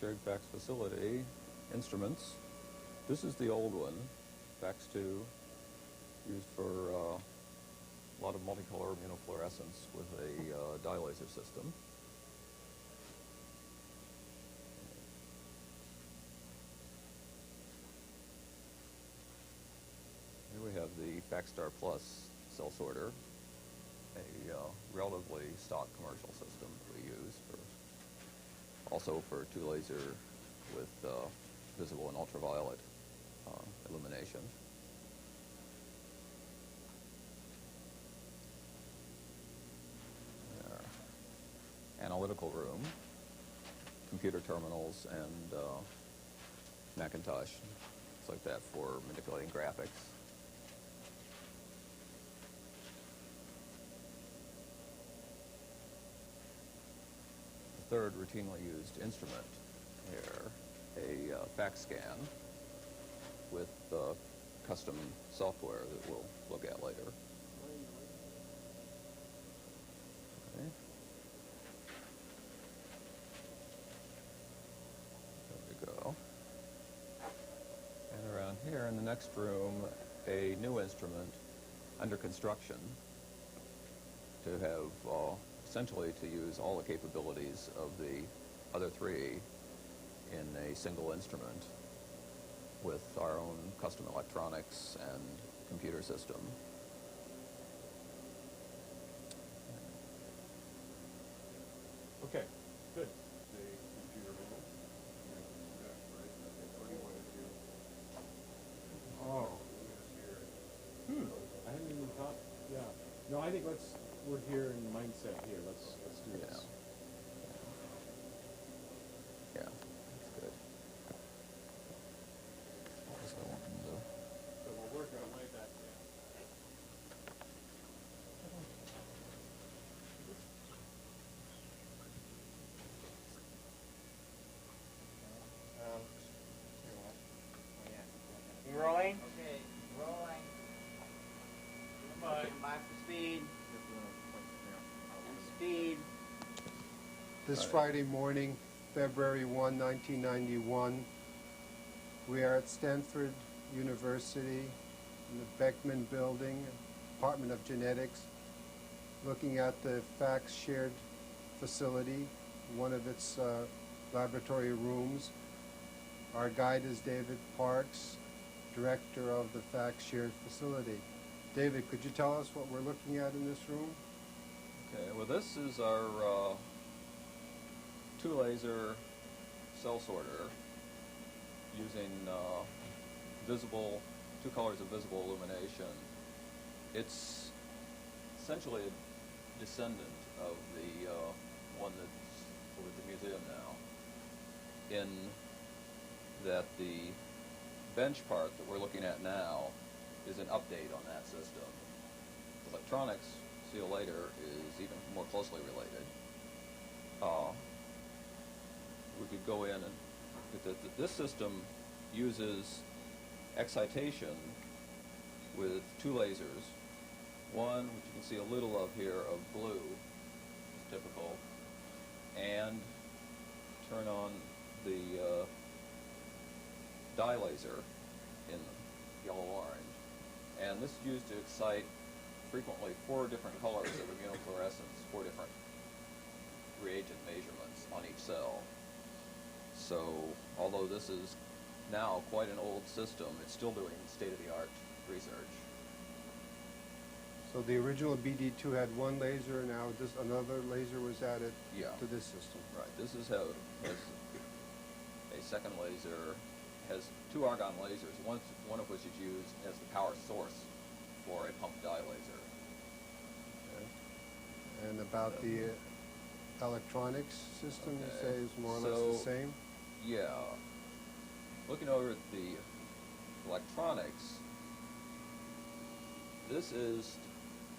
shared fax facility. Instruments. This is the old one, fax 2, used for a lot of multicolor immunofluorescence with a dye laser system. Here we have the FaxStar Plus cell sorter, a relatively stock commercial system we use for also for 2-laser with visible and ultraviolet illumination. There. Analytical room, computer terminals, and Macintosh, things like that for manipulating graphics. Third routinely used instrument here, a fax scan with custom software that we'll look at later. Okay. There we go. And around here in the next room, a new instrument under construction to have essentially to use all the capabilities of the other 3 in a single instrument with our own custom electronics and computer system. Okay, good. The computer room. What do you want to do? I haven't even thought. Yeah. No, I think we're here in the mindset here. Let's do this. Yeah, that's good. Just go on and So we'll work our way back there. You rolling? Okay, rolling. Stand by for speed. And speed. This Friday morning, February 1, 1991, we are at Stanford University in the Beckman Building, Department of Genetics, looking at the fax shared facility, one of its laboratory rooms. Our guide is David Parks, director of the fax shared facility. David, could you tell us what we're looking at in this room? Okay, well this is our 2-laser cell sorter using visible, 2 colors of visible illumination. It's essentially a descendant of the one that's over at the museum now, in that the bench part that we're looking at now is an update on that system. Electronics, see you later, is even more closely related. We could go in and this system uses excitation with 2 lasers. One, which you can see a little of here, of blue, is typical, and turn on the dye laser in yellow-orange. And this is used to excite frequently 4 different colors of immunofluorescence, 4 different reagent measurements on each cell. So, although this is now quite an old system, it's still doing state-of-the-art research. So the original BD2 had 1 laser, and now another laser was added to this system. Right. This is how has a second laser, has 2 argon lasers, one of which is used as the power source for a pump dye laser. Okay. And about the electronics system, you say, is more or less the same? Yeah. Looking over at the electronics, this is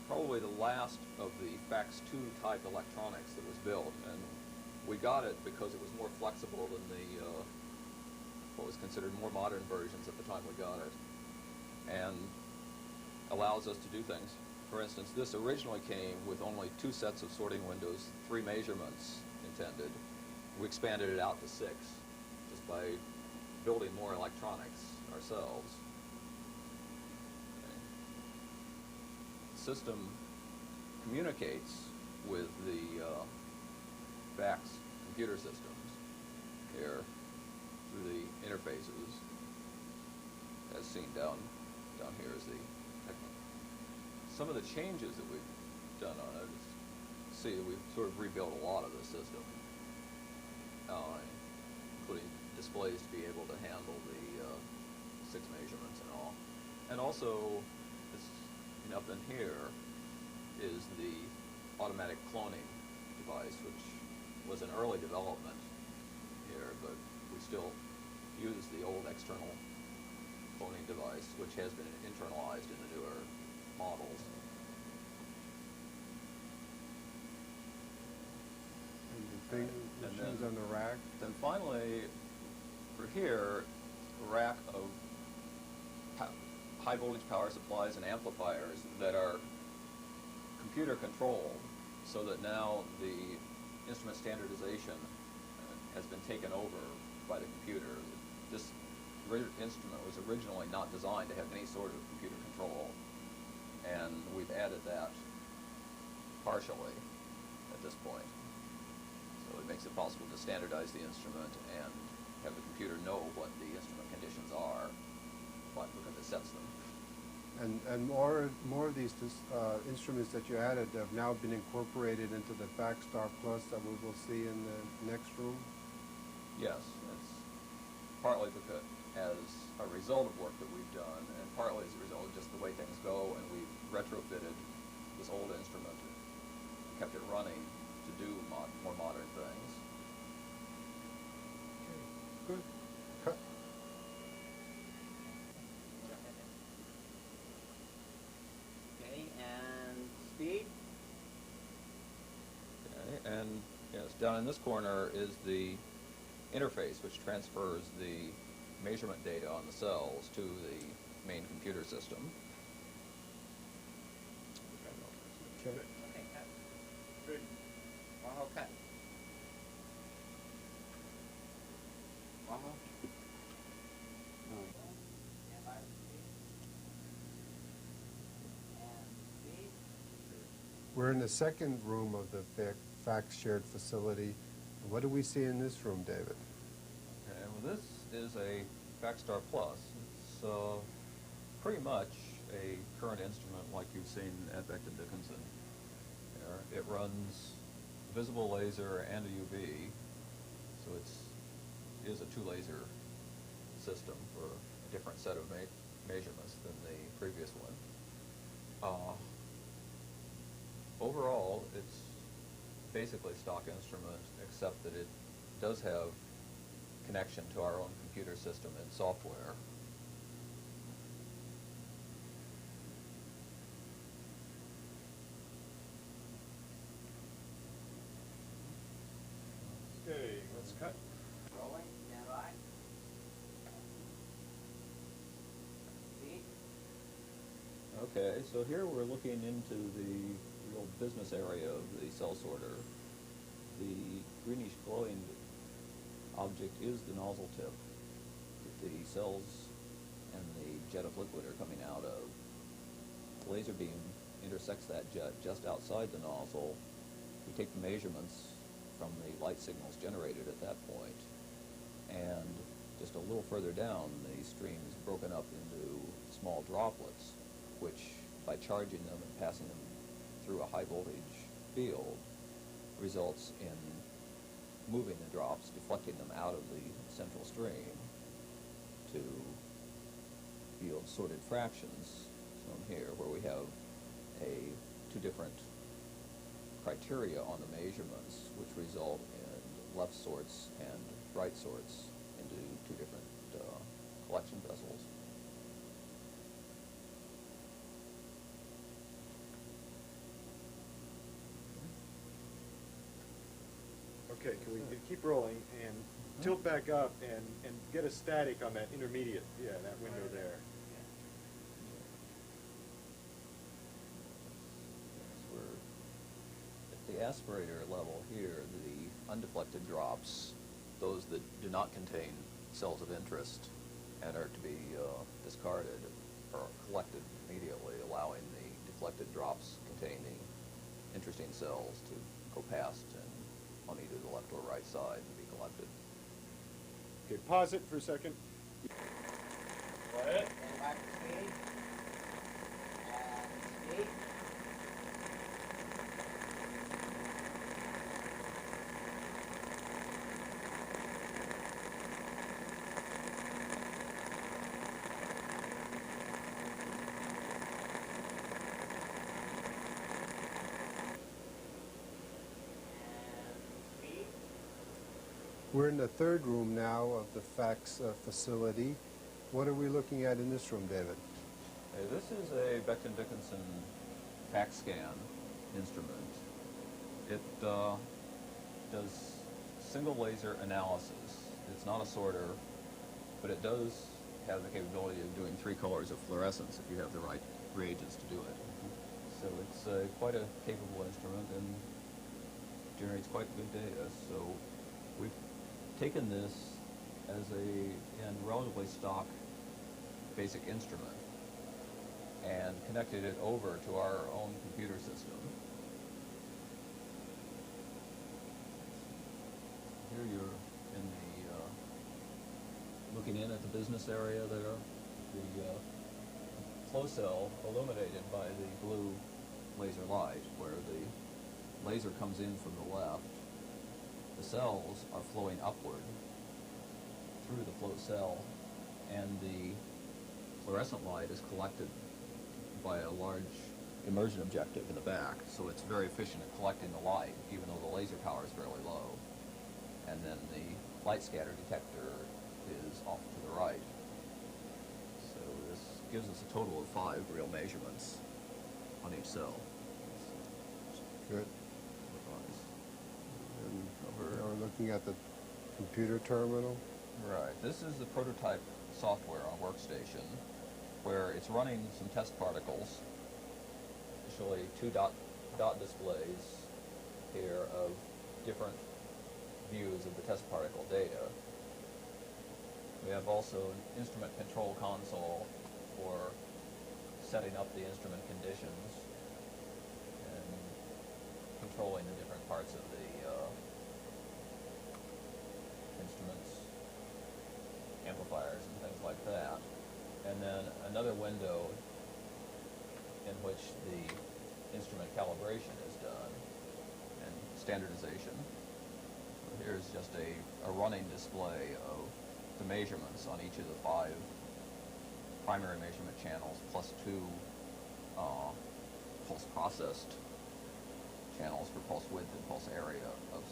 probably the last of the Fax 2 type electronics that was built, and we got it because it was more flexible than the what was considered more modern versions at the time we got it, and allows us to do things. For instance, this originally came with only 2 sets of sorting windows, 3 measurements intended. We expanded it out to 6 by building more electronics ourselves. Okay. The system communicates with the VAX computer systems here through the interfaces, as seen down here is the technique. Some of the changes that we've done on it is, see, we've sort of rebuilt a lot of the system, including displays to be able to handle the 6 measurements and all. And also, this, up in here is the automatic cloning device, which was an early development here, but we still use the old external cloning device, which has been internalized in the newer models. And the big machines on the rack. Then finally, for here, a rack of high voltage power supplies and amplifiers that are computer controlled, so that now the instrument standardization has been taken over by the computer. This instrument was originally not designed to have any sort of computer control, and we've added that partially at this point. So it makes it possible to standardize the instrument and have the computer know what the instrument conditions are, because it sets them. And more of these instruments that you added have now been incorporated into the Backstar Plus that we will see in the next room? Yes, it's partly because as a result of work that we've done, and partly as a result of just the way things go, and we've retrofitted this old instrument and kept it running to do more modern things. Good. Cut. Okay, and speed? Okay, and yes, down in this corner is the interface, which transfers the measurement data on the cells to the main computer system. Okay. Okay, cut. Good. Waho, cut. Waho. Stand by, speed. And speed. We're in the second room of the fax shared facility. What do we see in this room, David? Okay, well, this is a Backstar Plus. It's pretty much a current instrument like you've seen at Becton Dickinson. It runs visible laser and a UV, so it is a 2-laser system for a different set of measurements than the previous one. Overall, it's basically a stock instrument, except that it does have connection to our own computer system and software. Okay, let's cut. Rolling, stand by. Speed. Okay, so here we're looking into the real business area of the cell sorter. The greenish glowing object is the nozzle tip that the cells and the jet of liquid are coming out of. The laser beam intersects that jet just outside the nozzle. We take the measurements from the light signals generated at that point, and just a little further down, the stream is broken up into small droplets, which, by charging them and passing them through a high voltage field, results in moving the drops, deflecting them out of the central stream to yield sorted fractions, shown here, where we have two different criteria on the measurements, which result in left sorts and right sorts into two different collection vessels. Okay, can we keep rolling and tilt back up and get a static on that intermediate, that window there. We're at the aspirator level here, the undeflected drops, those that do not contain cells of interest and are to be discarded or collected immediately, allowing the deflected drops containing interesting cells to go past and on either the left or right side and be collected. Okay, pause it for a second. Quiet. And back to speed. And speed. We're in the third room now of the fax facility. What are we looking at in this room, David? This is a Becton Dickinson fax scan instrument. It does single laser analysis. It's not a sorter, but it does have the capability of doing 3 colors of fluorescence if you have the right reagents to do it. So it's quite a capable instrument and generates quite good data. So we've taken this as a relatively stock basic instrument and connected it over to our own computer system. Here you're in the looking in at the business area there. The flow cell illuminated by the blue laser light, where the laser comes in from the left. The cells are flowing upward through the flow cell, and the fluorescent light is collected by a large immersion objective in the back, so it's very efficient at collecting the light, even though the laser power is fairly low. And then the light scatter detector is off to the right. So this gives us a total of 5 real measurements on each cell. Good. And now we're looking at the computer terminal. Right. This is the prototype software on workstation, where it's running some test particles, initially 2 dot displays here of different views of the test particle data. We have also an instrument control console for setting up the instrument conditions and controlling the different parts of the instruments, amplifiers and things like that. And then another window in which the instrument calibration is done and standardization. So here's just a running display of the measurements on each of the 5 primary measurement channels plus 2 pulse processed channels for pulse width and pulse area of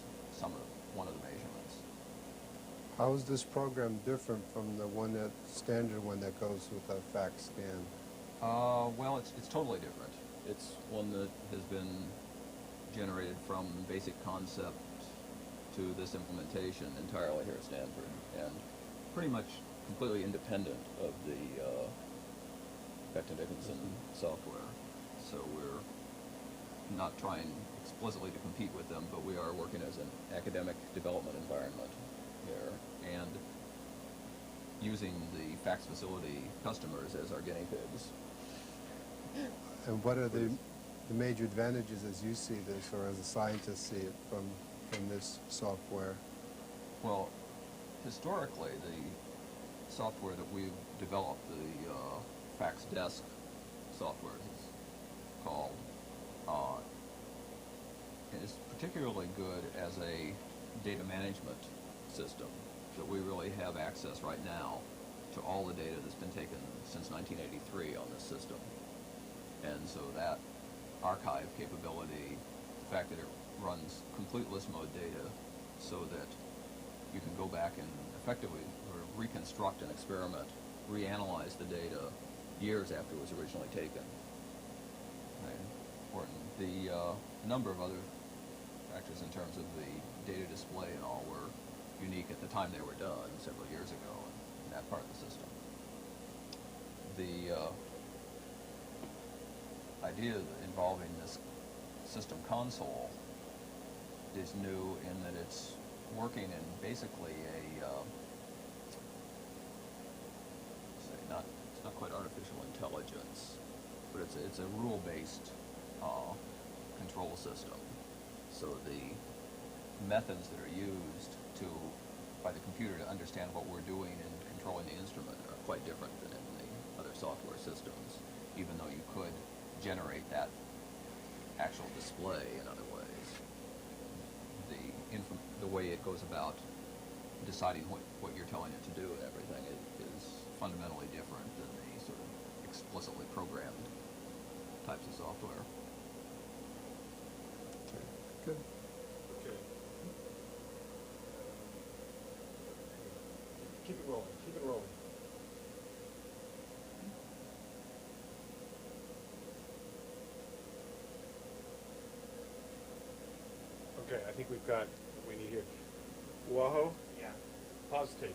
one of the measurements. How is this program different from the standard one that goes with a fax scan? Well, it's totally different. It's one that has been generated from basic concept to this implementation entirely here at Stanford, and pretty much completely independent of the Becton Dickinson software. So we're not trying explicitly to compete with them, but we are working as an academic development environment here, and using the fax facility customers as our guinea pigs. And what are the major advantages as you see this, or as a scientist see it from this software? Well, historically, the software that we've developed, the fax desk software is called, is particularly good as a data management system, that we really have access right now to all the data that's been taken since 1983 on this system. And so that archive capability, the fact that it runs complete list mode data so that you can go back and effectively reconstruct an experiment, reanalyze the data years after it was originally taken. Right. Important. The number of other factors in terms of the data display and all were unique at the time they were done several years ago in that part of the system. The idea involving this system console is new in that it's working in basically intelligence, but it's a rule-based control system. So the methods that are used by the computer to understand what we're doing in controlling the instrument are quite different than in the other software systems, even though you could generate that actual display in other ways. The way it goes about deciding what you're telling it to do and everything is fundamentally different than the sort of explicitly programmed types of software. Good. Okay. Keep it rolling. Keep it rolling. Okay, I think we've got what we need here. Waho, Yeah. pause tape.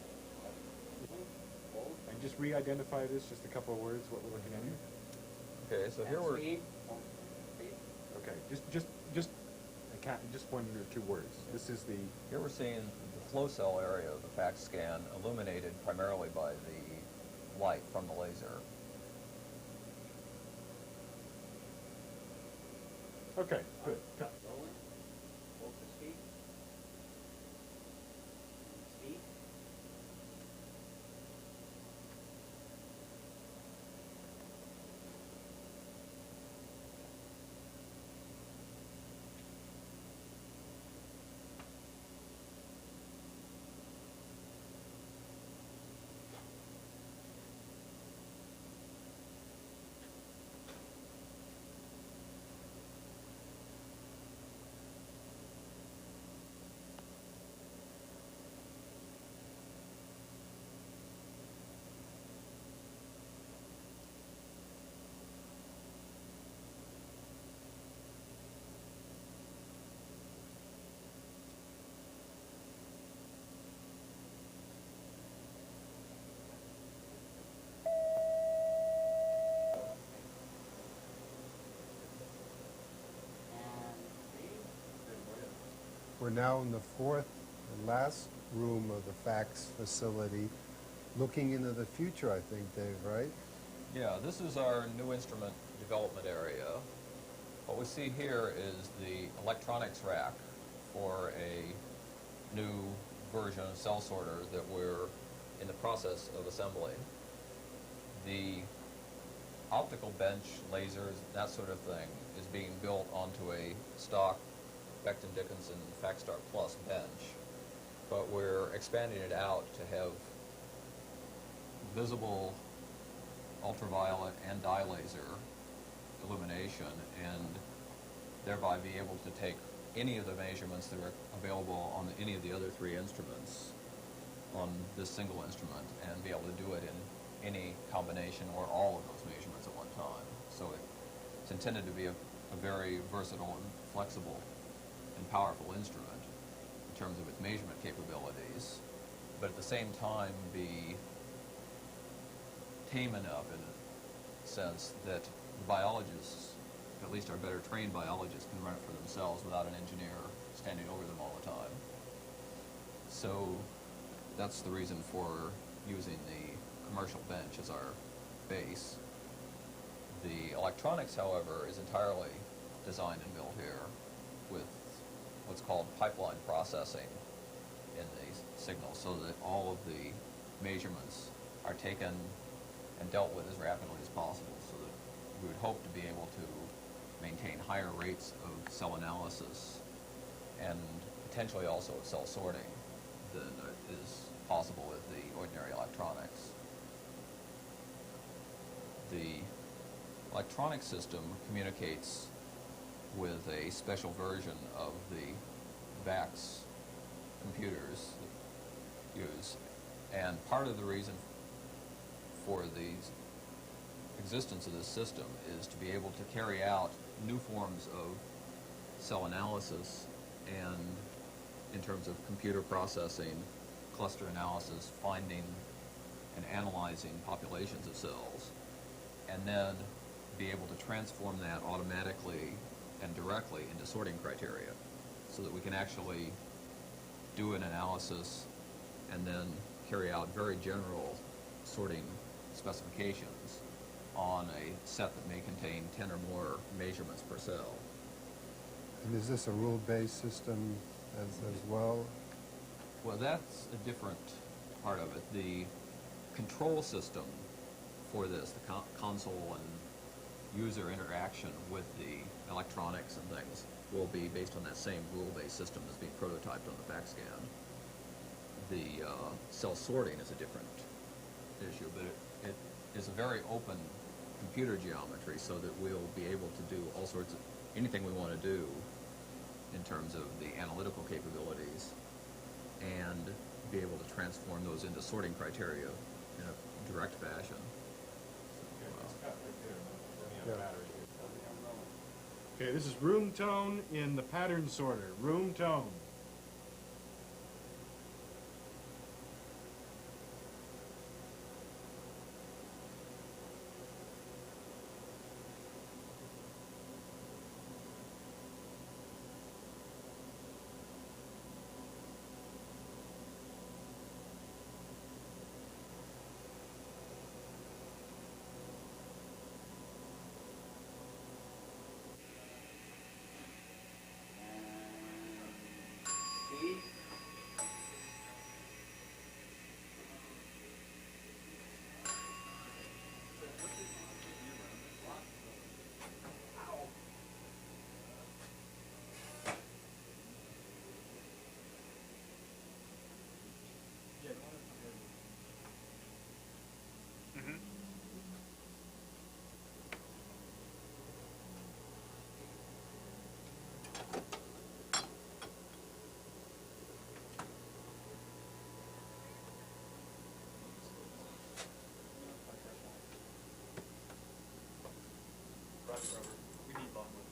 And just re-identify this, just a couple of words, what we're looking at here. Okay, so here we're Okay, just one or two words. This is the, here we're seeing the flow cell area of the fact scan illuminated primarily by the light from the laser. okay, good. Cut. Rolling. Hold the speed. Speed. We're now in the fourth and last room of the fax facility, looking into the future, I think, Dave, right? Yeah, this is our new instrument development area. What we see here is the electronics rack for a new version of cell sorter that we're in the process of assembling. The optical bench, lasers, that sort of thing is being built onto a stock Becton Dickinson FacStar Plus bench, but we're expanding it out to have visible ultraviolet and dye laser illumination, and thereby be able to take any of the measurements that are available on any of the other three instruments on this single instrument and be able to do it in any combination or all of those measurements at one time. So it's intended to be a very versatile and flexible and powerful instrument in terms of its measurement capabilities, but at the same time be tame enough in a sense that biologists, at least our better trained biologists, can run it for themselves without an engineer standing over them all the time. So that's the reason for using the commercial bench as our base. The electronics, however, is entirely designed and built here with what's called pipeline processing in the signal, so that all of the measurements are taken and dealt with as rapidly as possible, so that we would hope to be able to maintain higher rates of cell analysis and potentially also of cell sorting than is possible with the ordinary electronics. The electronic system communicates with a special version of the VAX computers that use, and part of the reason for the existence of this system is to be able to carry out new forms of cell analysis, and in terms of computer processing, cluster analysis, finding and analyzing populations of cells, and then be able to transform that automatically and directly into sorting criteria, so that we can actually do an analysis and then carry out very general sorting specifications on a set that may contain 10 or more measurements per cell. And is this a rule-based system as well? Well, that's a different part of it. The control system for this, the console and user interaction with the electronics and things, will be based on that same rule-based system that's being prototyped on the back scan. The cell sorting is a different issue, but it is a very open computer geometry, so that we'll be able to do all sorts of anything we want to do in terms of the analytical capabilities, and be able to transform those into sorting criteria in a direct fashion. Yeah. Okay, this is room tone in the pattern sorter. Room tone. We need long ones.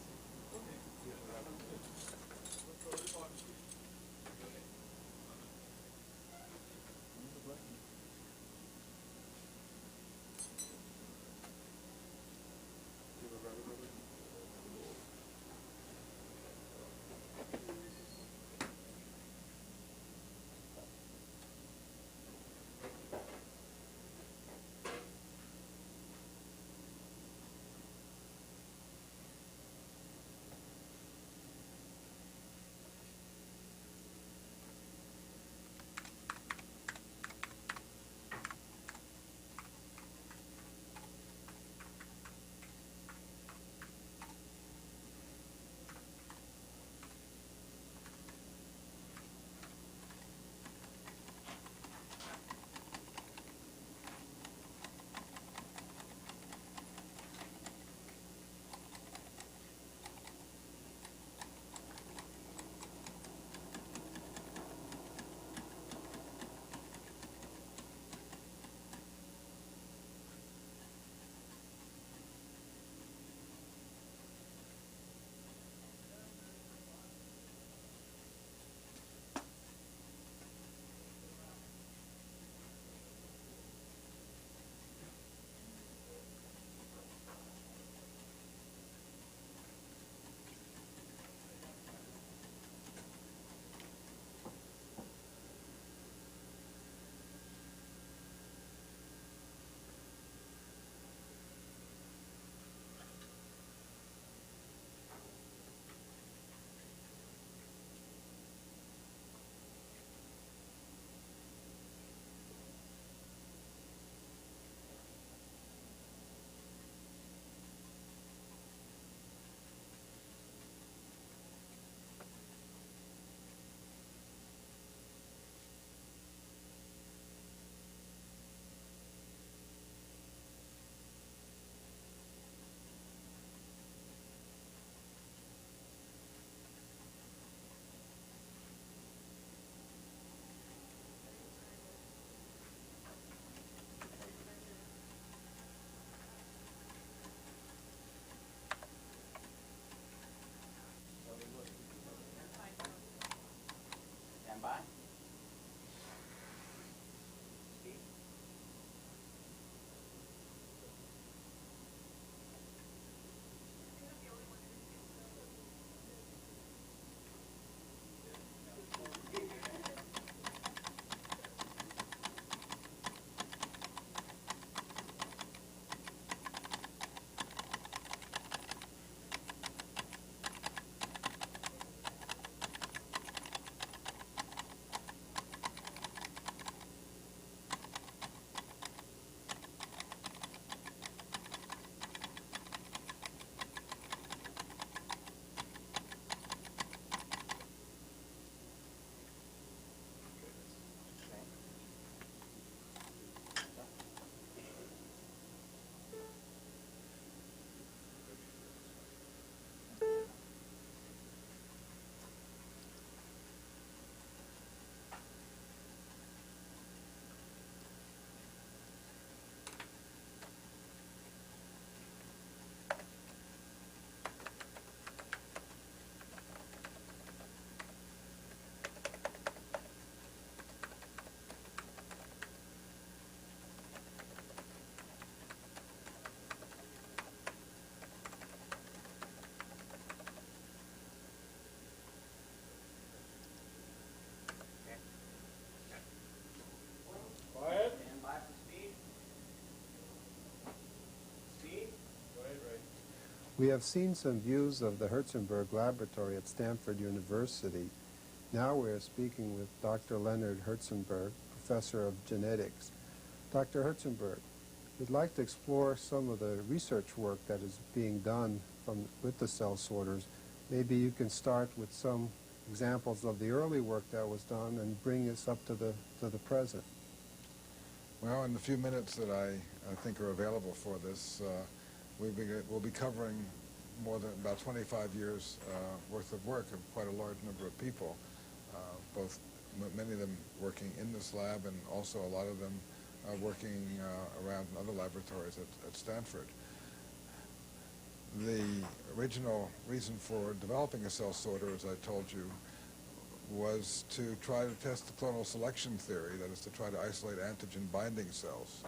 We have seen some views of the Herzenberg laboratory at Stanford University. Now we are speaking with Dr. Leonard Herzenberg, professor of genetics. Dr. Herzenberg, we'd like to explore some of the research work that is being done with the cell sorters. Maybe you can start with some examples of the early work that was done and bring us up to the present. Well, in the few minutes that I think are available for this, we'll be covering more than about 25 years worth of work of quite a large number of people, many of them working in this lab and also a lot of them working around in other laboratories at Stanford. The original reason for developing a cell sorter, as I told you, was to try to test the clonal selection theory, that is to try to isolate antigen binding cells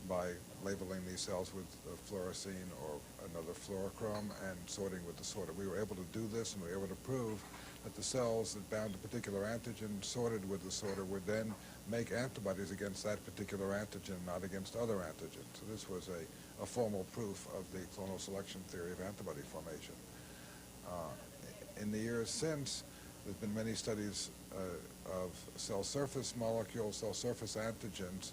by labeling these cells with fluorescein or another fluorochrome and sorting with the sorter. We were able to do this, and we were able to prove that the cells that bound a particular antigen sorted with the sorter would then make antibodies against that particular antigen, not against other antigens. So this was a formal proof of the clonal selection theory of antibody formation. In the years since, there's been many studies of cell surface molecules, cell surface antigens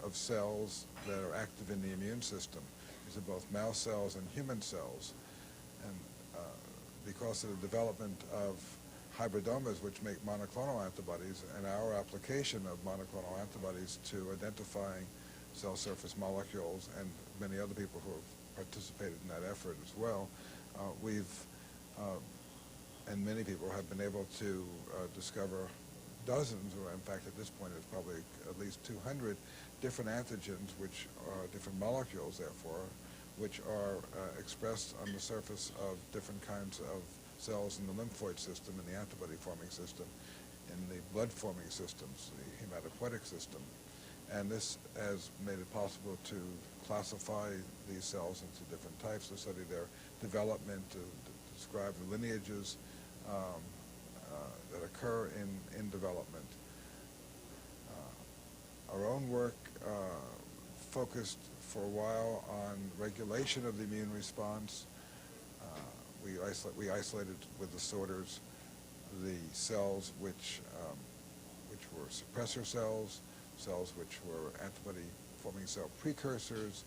of cells that are active in the immune system. These are both mouse cells and human cells. And because of the development of hybridomas, which make monoclonal antibodies, and our application of monoclonal antibodies to identifying cell surface molecules, and many other people who have participated in that effort as well, and many people have been able to discover dozens, or in fact at this point it's probably at least 200 different antigens, which are different molecules therefore, which are expressed on the surface of different kinds of cells in the lymphoid system, in the antibody forming system, in the blood forming systems, the hematopoietic system. And this has made it possible to classify these cells into different types, to study their development, to describe the lineages that occur in development. Our own work focused for a while on regulation of the immune response. We isolated with the sorters the cells which were suppressor cells, cells which were antibody-forming cell precursors,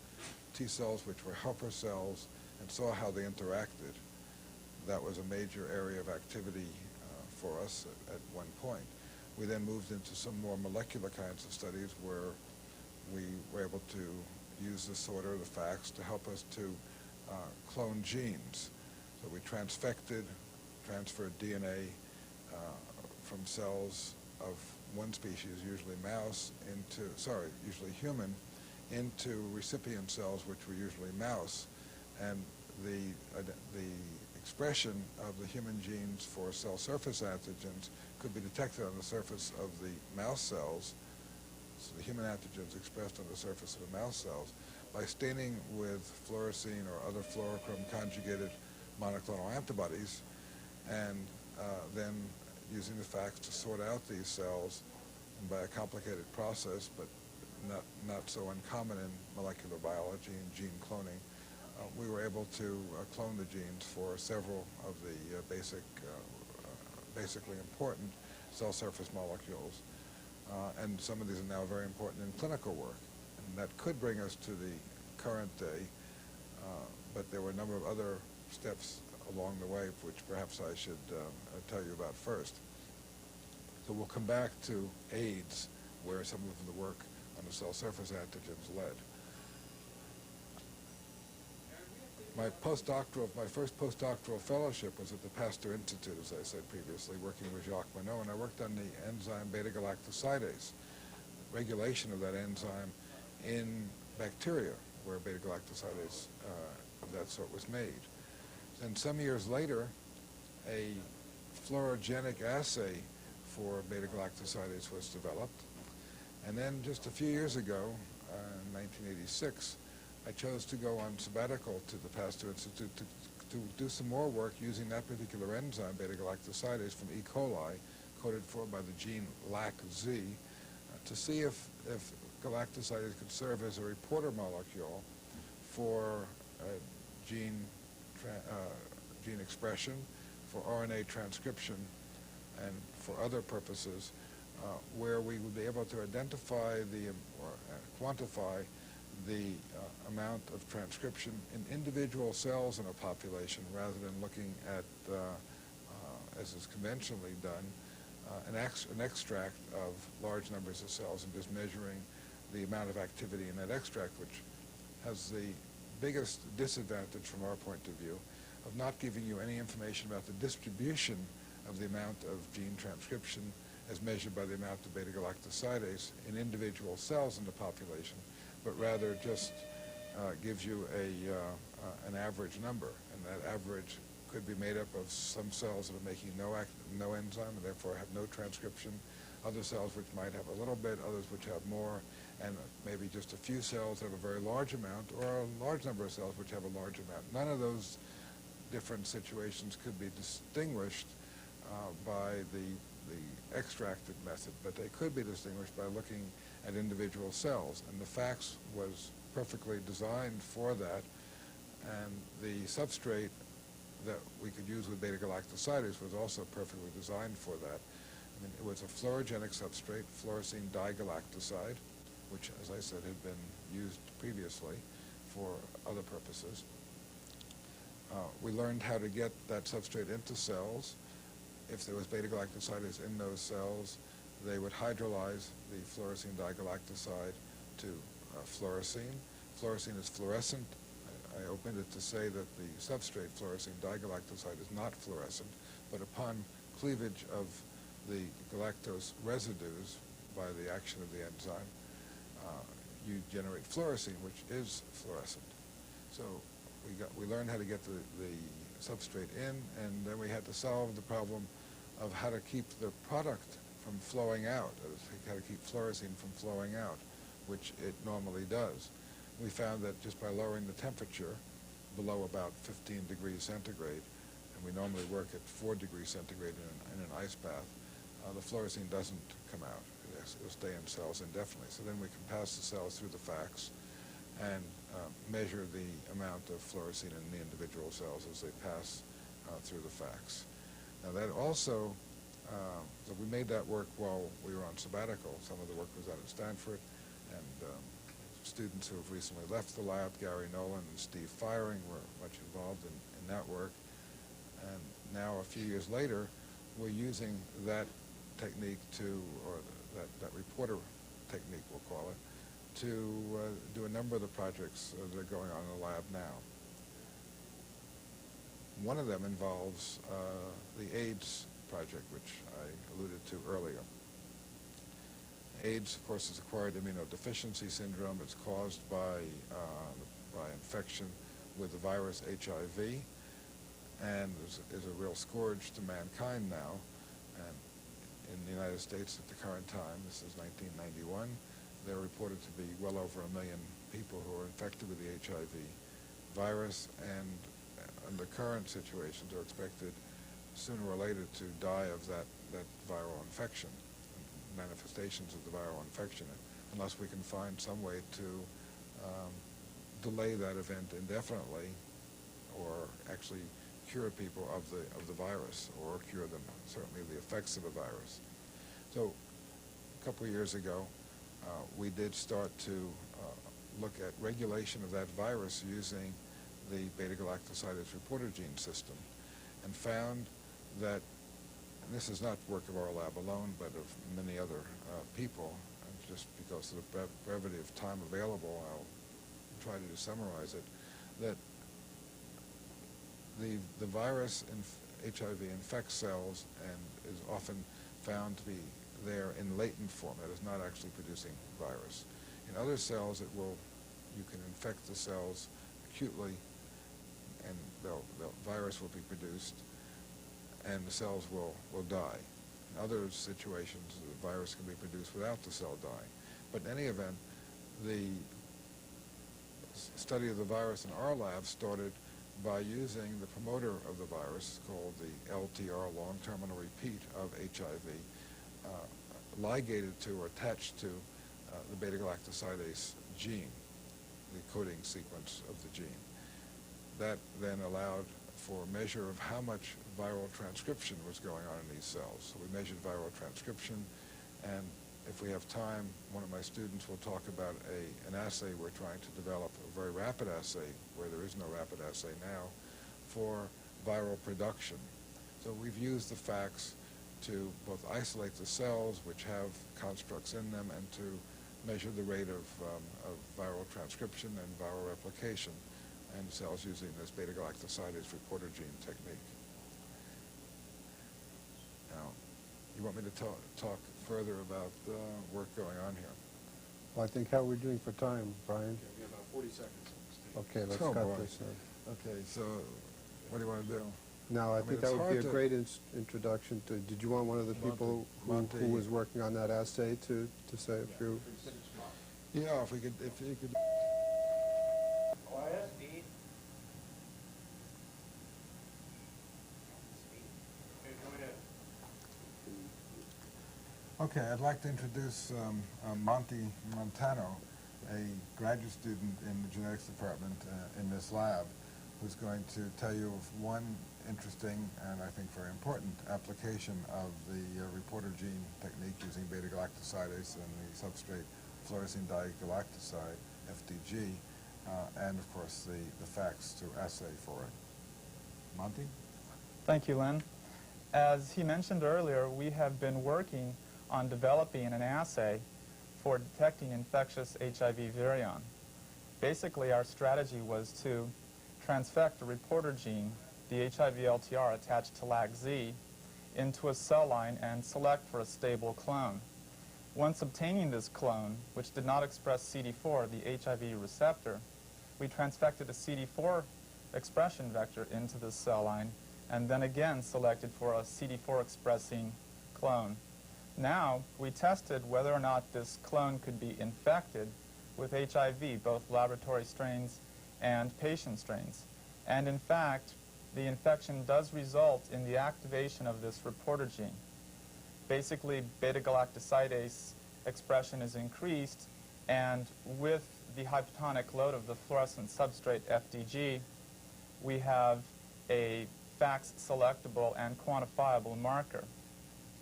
T cells which were helper cells, and saw how they interacted. That was a major area of activity for us at one point. We then moved into some more molecular kinds of studies where we were able to use the sorter, the FACS, to help us to clone genes. So we transfected, transferred DNA from cells of one species, usually mouse, usually human, into recipient cells, which were usually mouse. And the expression of the human genes for cell surface antigens could be detected on the surface of the mouse cells, so the human antigens expressed on the surface of the mouse cells, by staining with fluorescein or other fluorochrome conjugated monoclonal antibodies, and then using the FACS to sort out these cells, and by a complicated process, but not so uncommon in molecular biology and gene cloning, we were able to clone the genes for several of the basically important cell surface molecules. And some of these are now very important in clinical work. And that could bring us to the current day, but there were a number of other steps along the way, which perhaps I should tell you about first. So we'll come back to AIDS, where some of the work on the cell surface antigens led. My first postdoctoral fellowship was at the Pasteur Institute, as I said previously, working with Jacques Monod, and I worked on the enzyme beta-galactosidase, regulation of that enzyme in bacteria, where beta-galactosidase of that sort was made. And some years later, a fluorogenic assay for beta-galactosidase was developed. And then just a few years ago, in 1986, I chose to go on sabbatical to the Pasteur Institute to do some more work using that particular enzyme, beta-galactosidase, from E. coli, coded for by the gene LAC-Z, to see if galactosidase could serve as a reporter molecule for gene expression, for RNA transcription, and for other purposes, where we would be able to identify or quantify the amount of transcription in individual cells in a population, rather than looking at, as is conventionally done, an extract of large numbers of cells and just measuring the amount of activity in that extract, which has the biggest disadvantage from our point of view of not giving you any information about the distribution of the amount of gene transcription as measured by the amount of beta-galactosidase in individual cells in the population, but rather just gives you an average number, and that average could be made up of some cells that are making no enzyme and therefore have no transcription, other cells which might have a little bit, others which have more, and maybe just a few cells that have a very large amount, or a large number of cells which have a large amount. None of those different situations could be distinguished by the extracted method, but they could be distinguished by looking at individual cells. And the FACS was perfectly designed for that, and the substrate that we could use with beta-galactosidase was also perfectly designed for that. I mean, it was a fluorogenic substrate, fluorescein digalactoside, which, as I said, had been used previously for other purposes. We learned how to get that substrate into cells. If there was beta-galactosidase in those cells, they would hydrolyze the fluorescein digalactoside to fluorescein. Fluorescein is fluorescent. I opened it to say that the substrate, fluorescein digalactoside, is not fluorescent, but upon cleavage of the galactose residues by the action of the enzyme, you generate fluorescein, which is fluorescent. So we learned how to get the substrate in, and then we had to solve the problem of how to keep the product from flowing out, how to keep fluorescein from flowing out, which it normally does. We found that just by lowering the temperature below about 15 degrees centigrade, and we normally work at 4 degrees centigrade in an ice bath, the fluorescein doesn't come out. It'll stay in cells indefinitely. So then we can pass the cells through the FACS and measure the amount of fluorescein in the individual cells as they pass through the FACS. Now that also, so we made that work while we were on sabbatical. Some of the work was out at Stanford, and students who have recently left the lab, Gary Nolan and Steve Firing, were much involved in that work. And now, a few years later, we're using that technique or that reporter technique, we'll call it, to do a number of the projects that are going on in the lab now. One of them involves the AIDS project, which I alluded to earlier. AIDS, of course, is acquired immunodeficiency syndrome. It's caused by infection with the virus HIV, and is a real scourge to mankind now. And in the United States at the current time, this is 1991, there are reported to be well over 1 million people who are infected with the HIV virus, and under current situations are expected sooner or later to die of that viral infection, manifestations of the viral infection, unless we can find some way to delay that event indefinitely, or actually cure people of the virus, or cure them, certainly the effects of the virus. So a couple of years ago, we did start to look at regulation of that virus using the beta-galactosidase reporter gene system, and found that, and this is not work of our lab alone, but of many other people, and just because of the brevity of time available, I'll try to summarize it, that the virus in HIV infects cells and is often found to be there in latent form, that is not actually producing virus. In other cells, you can infect the cells acutely, and the virus will be produced, and the cells will die. In other situations, the virus can be produced without the cell dying. But in any event, the study of the virus in our lab started by using the promoter of the virus, called the LTR, long terminal repeat of HIV, ligated to or attached to the beta-galactosidase gene. the coding sequence of the gene. That then allowed for a measure of how much viral transcription was going on in these cells. So we measured viral transcription, and if we have time, one of my students will talk about an assay we're trying to develop, a very rapid assay, where there is no rapid assay now, for viral production. So we've used the FACS to both isolate the cells, which have constructs in them, and to measure the rate of viral transcription and viral replication in cells using this beta-galactosidase reporter gene technique. Now, you want me to talk further about the work going on here? Well, I think how we're doing for time, Brian. Okay, we have about 40 seconds. Okay, let's Oh, cut boy. this. Okay, so what do you want to do? Now, I mean, think it's that would be hard a to- great introduction to, did you want one of the people Monty. who was working on that assay to say a few? Yeah, if you could. Quiet. Speed. Okay, go ahead. Okay, I'd like to introduce Monty Montano, a graduate student in the genetics department in this lab, who's going to tell you of one interesting and I think very important application of the reporter gene technique using beta-galactosidase and the substrate fluorescein digalactoside, FDG, and of course the FACS to assay for it. Monty? Thank you, Len. As he mentioned earlier, we have been working on developing an assay for detecting infectious HIV virion. Basically, our strategy was to transfect a reporter gene, the HIV LTR attached to LAC-Z, into a cell line and select for a stable clone. Once obtaining this clone, which did not express CD4, the HIV receptor, we transfected a CD4 expression vector into this cell line and then again selected for a CD4 expressing clone. Now, we tested whether or not this clone could be infected with HIV, both laboratory strains and patient strains. And in fact, the infection does result in the activation of this reporter gene. Basically, beta-galactosidase expression is increased, and with the hypotonic load of the fluorescent substrate FDG, we have a FACS selectable and quantifiable marker.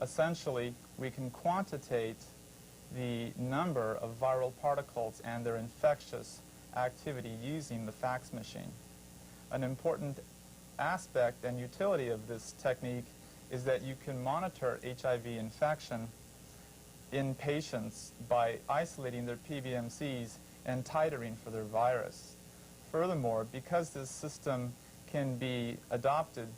Essentially, we can quantitate the number of viral particles and their infectious activity using the FACS machine. An important aspect and utility of this technique is that you can monitor HIV infection in patients by isolating their PBMCs and titering for their virus. Furthermore, because this system can be adopted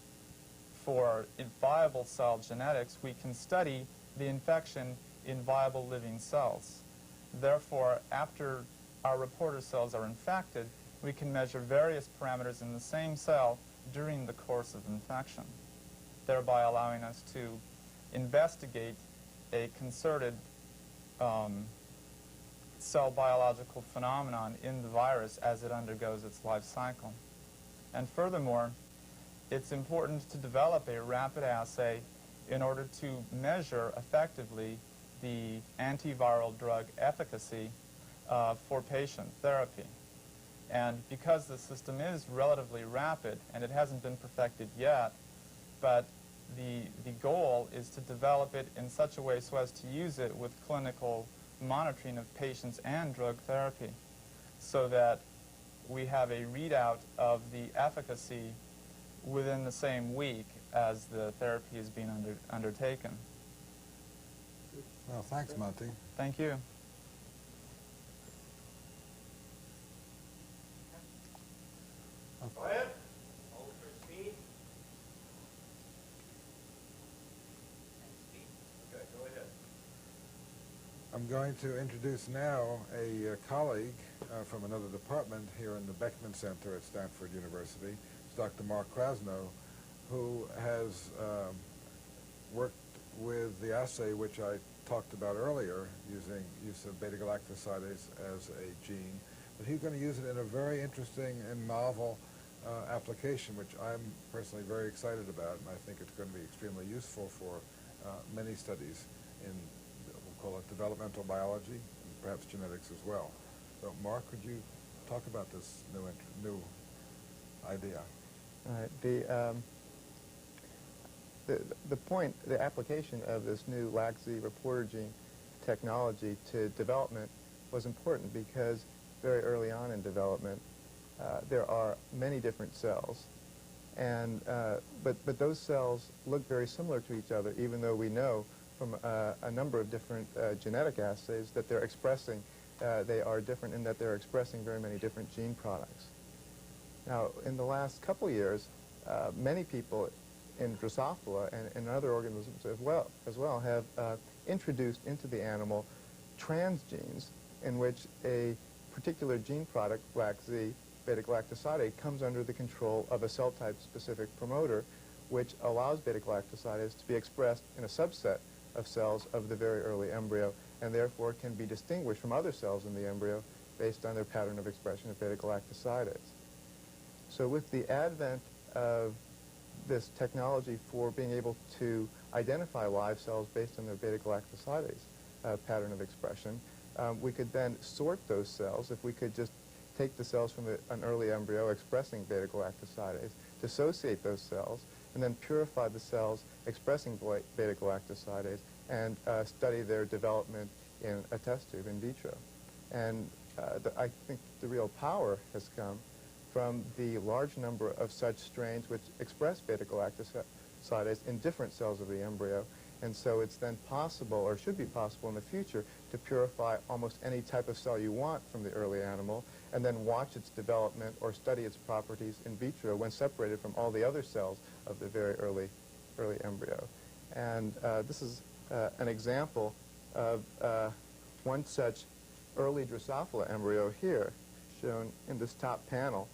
for viable cell genetics, we can study the infection in viable living cells. Therefore, after our reporter cells are infected, we can measure various parameters in the same cell during the course of infection, thereby allowing us to investigate a concerted cell biological phenomenon in the virus as it undergoes its life cycle. And furthermore, it's important to develop a rapid assay in order to measure effectively the antiviral drug efficacy for patient therapy. And because the system is relatively rapid, and it hasn't been perfected yet, but the goal is to develop it in such a way so as to use it with clinical monitoring of patients and drug therapy, so that we have a readout of the efficacy within the same week as the therapy is being undertaken. Well, thanks, Monty. Thank you. Quiet. Hold for speed. And speed. Okay, go ahead. I'm going to introduce now a colleague from another department here in the Beckman Center at Stanford University. It's Dr. Mark Krasno, who has worked with the assay which I talked about earlier, using use of beta-galactosidase as a gene. But he's going to use it in a very interesting and novel application, which I'm personally very excited about, and I think it's going to be extremely useful for many studies in, we'll call it developmental biology, and perhaps genetics as well. So, Mark, could you Talk about this new idea. Right. The point, the application of this new LAC-Z reporter gene technology to development was important because very early on in development, there are many different cells, and but those cells look very similar to each other, even though we know from a number of different genetic assays that they're expressing, they are different in that they're expressing very many different gene products. Now, in the last couple years, many people in Drosophila and in other organisms as well have introduced into the animal transgenes in which a particular gene product, LAC-Z, beta-galactosidase, comes under the control of a cell type specific promoter, which allows beta-galactosidase to be expressed in a subset of cells of the very early embryo, and therefore can be distinguished from other cells in the embryo based on their pattern of expression of beta-galactosidase. So with the advent of this technology for being able to identify live cells based on their beta-galactosidase pattern of expression, we could then sort those cells. If we could just take the cells from an early embryo expressing beta-galactosidase, dissociate those cells, and then purify the cells expressing beta-galactosidase and study their development in a test tube in vitro. And I think the real power has come from the large number of such strains which express beta-galactosidase in different cells of the embryo. And so it's then possible, or should be possible in the future, to purify almost any type of cell you want from the early animal and then watch its development or study its properties in vitro when separated from all the other cells of the very early embryo. And this is an example of one such early Drosophila embryo here, shown in this top panel,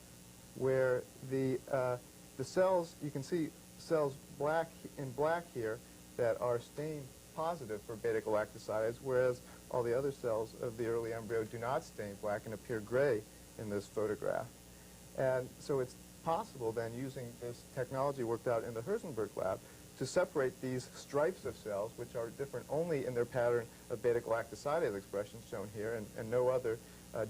where the cells, you can see cells in black here that are stained positive for beta-galactosidase, whereas all the other cells of the early embryo do not stain black and appear gray in this photograph. And so it's possible then, using this technology worked out in the Herzenberg lab, to separate these stripes of cells, which are different only in their pattern of beta-galactosidase expression, shown here, and no other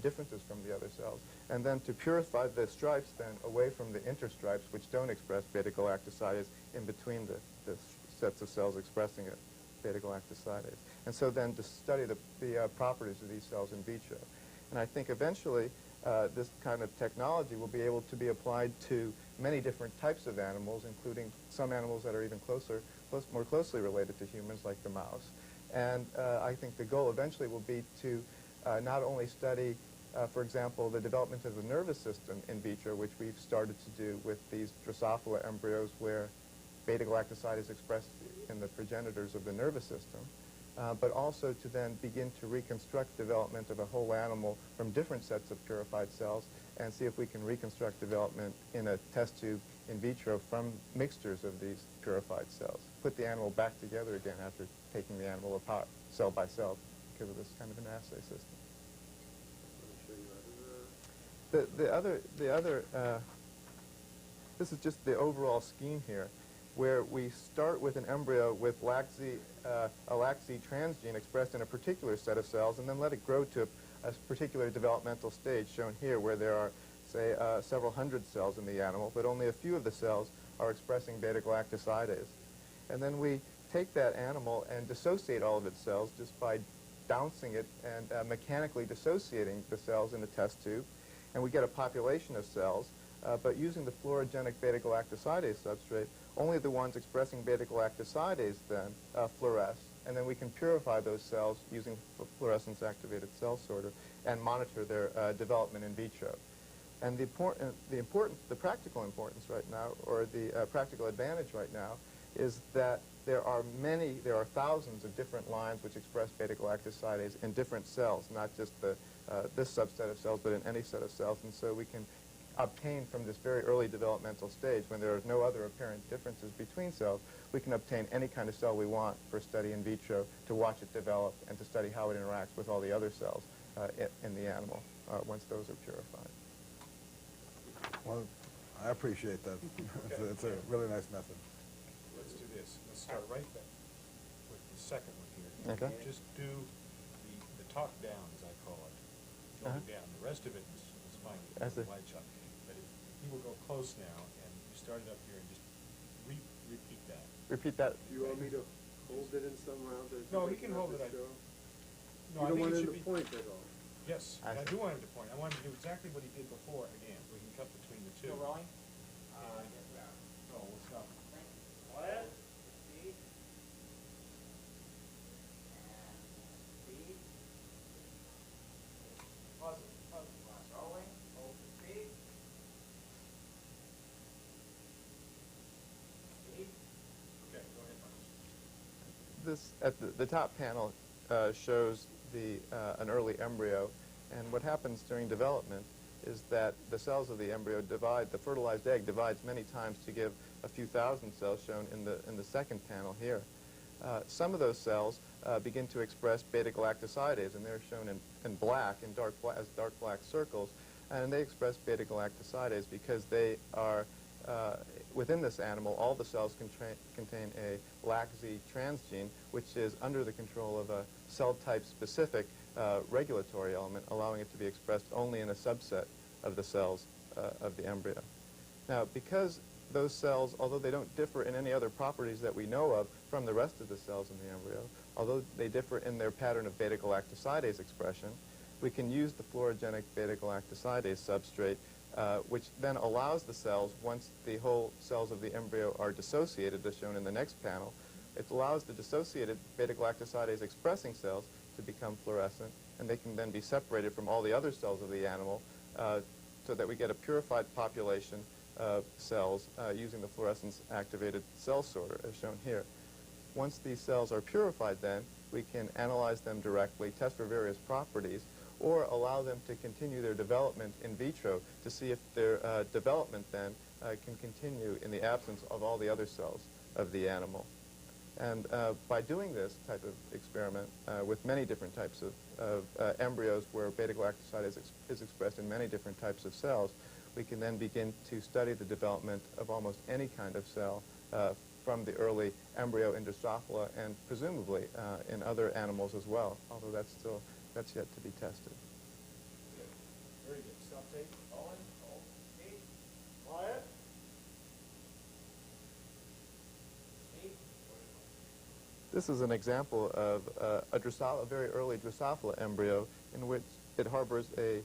differences from the other cells, and then to purify the stripes then away from the interstripes, which don't express beta-galactosidase, in between the sets of cells expressing it, beta-galactosidase. And so then to study the properties of these cells in vitro. And I think eventually this kind of technology will be able to be applied to many different types of animals, including some animals that are even more closely related to humans, like the mouse. And I think the goal eventually will be to not only study, for example, the development of the nervous system in vitro, which we've started to do with these Drosophila embryos where beta-galactosidase is expressed in the progenitors of the nervous system, but also to then begin to reconstruct development of a whole animal from different sets of purified cells and see if we can reconstruct development in a test tube in vitro from mixtures of these purified cells. Put the animal back together again after taking the animal apart, cell by cell, because of this kind of an assay system. This is just the overall scheme here, where we start with an embryo with a LAC-Z transgene expressed in a particular set of cells, and then let it grow to a particular developmental stage, shown here, where there are, say, several hundred cells in the animal, but only a few of the cells are expressing beta-galactosidase. And then we take that animal and dissociate all of its cells just by downsing it and mechanically dissociating the cells in a test tube, and we get a population of cells, but using the fluorogenic beta-galactosidase substrate, only the ones expressing beta-galactosidase then fluoresce, and then we can purify those cells using fluorescence-activated cell sorter and monitor their development in vitro. And the practical importance right now, or the practical advantage right now, is that there are thousands of different lines which express beta-galactosidase in different cells, not just this subset of cells, but in any set of cells. And so we can obtain from this very early developmental stage, when there are no other apparent differences between cells, we can obtain any kind of cell we want for study in vitro to watch it develop and to study how it interacts with all the other cells in the animal once those are purified. Well, I appreciate that. It's a really nice method. Let's do this. Let's start right then with the second one here. Okay. Just do the talk down, as I call it. Going down. The rest of it is fine As with a- the light shot. But if he will go close now, and you start it up here and just repeat that. Repeat that. Do you want me to hold it in some round? No, he can hold it. No, I You don't think want it him should to be. point at all? Yes, I and I see. do want him to point. I want him to do exactly what he did before again. We can cut between the two. Still rolling? Oh, we'll stop. Quiet. Speed. And speed. Pause it. Pause it. Rolling. Hold the speed. Speed. Okay, go ahead, Marcus. This at the top panel shows an early embryo, and what happens during development is that the cells of the embryo divide. The fertilized egg divides many times to give a few thousand cells, shown in the second panel here. Some of those cells begin to express beta-galactosidase, and they're shown in black, as dark black circles, and they express beta-galactosidase because they are within this animal. All the cells contain a LAC-Z transgene, which is under the control of a cell type specific regulatory element, allowing it to be expressed only in a subset of the cells of the embryo. Now, because those cells, although they don't differ in any other properties that we know of from the rest of the cells in the embryo, although they differ in their pattern of beta-galactosidase expression, we can use the fluorogenic beta-galactosidase substrate, which then allows the cells, once the whole cells of the embryo are dissociated, as shown in the next panel, it allows the dissociated beta-galactosidase expressing cells to become fluorescent, and they can then be separated from all the other cells of the animal so that we get a purified population of cells using the fluorescence-activated cell sorter, as shown here. Once these cells are purified, then, we can analyze them directly, test for various properties, or allow them to continue their development in vitro to see if their development then can continue in the absence of all the other cells of the animal. And by doing this type of experiment with many different types of embryos where beta-galactosidase is expressed in many different types of cells, we can then begin to study the development of almost any kind of cell from the early embryo in Drosophila and presumably in other animals as well, although that's yet to be tested. Good. Very good. Stop tape. Rolling. Hold the speed. Quiet. Speed. This is an example of a very early Drosophila embryo in which it harbors a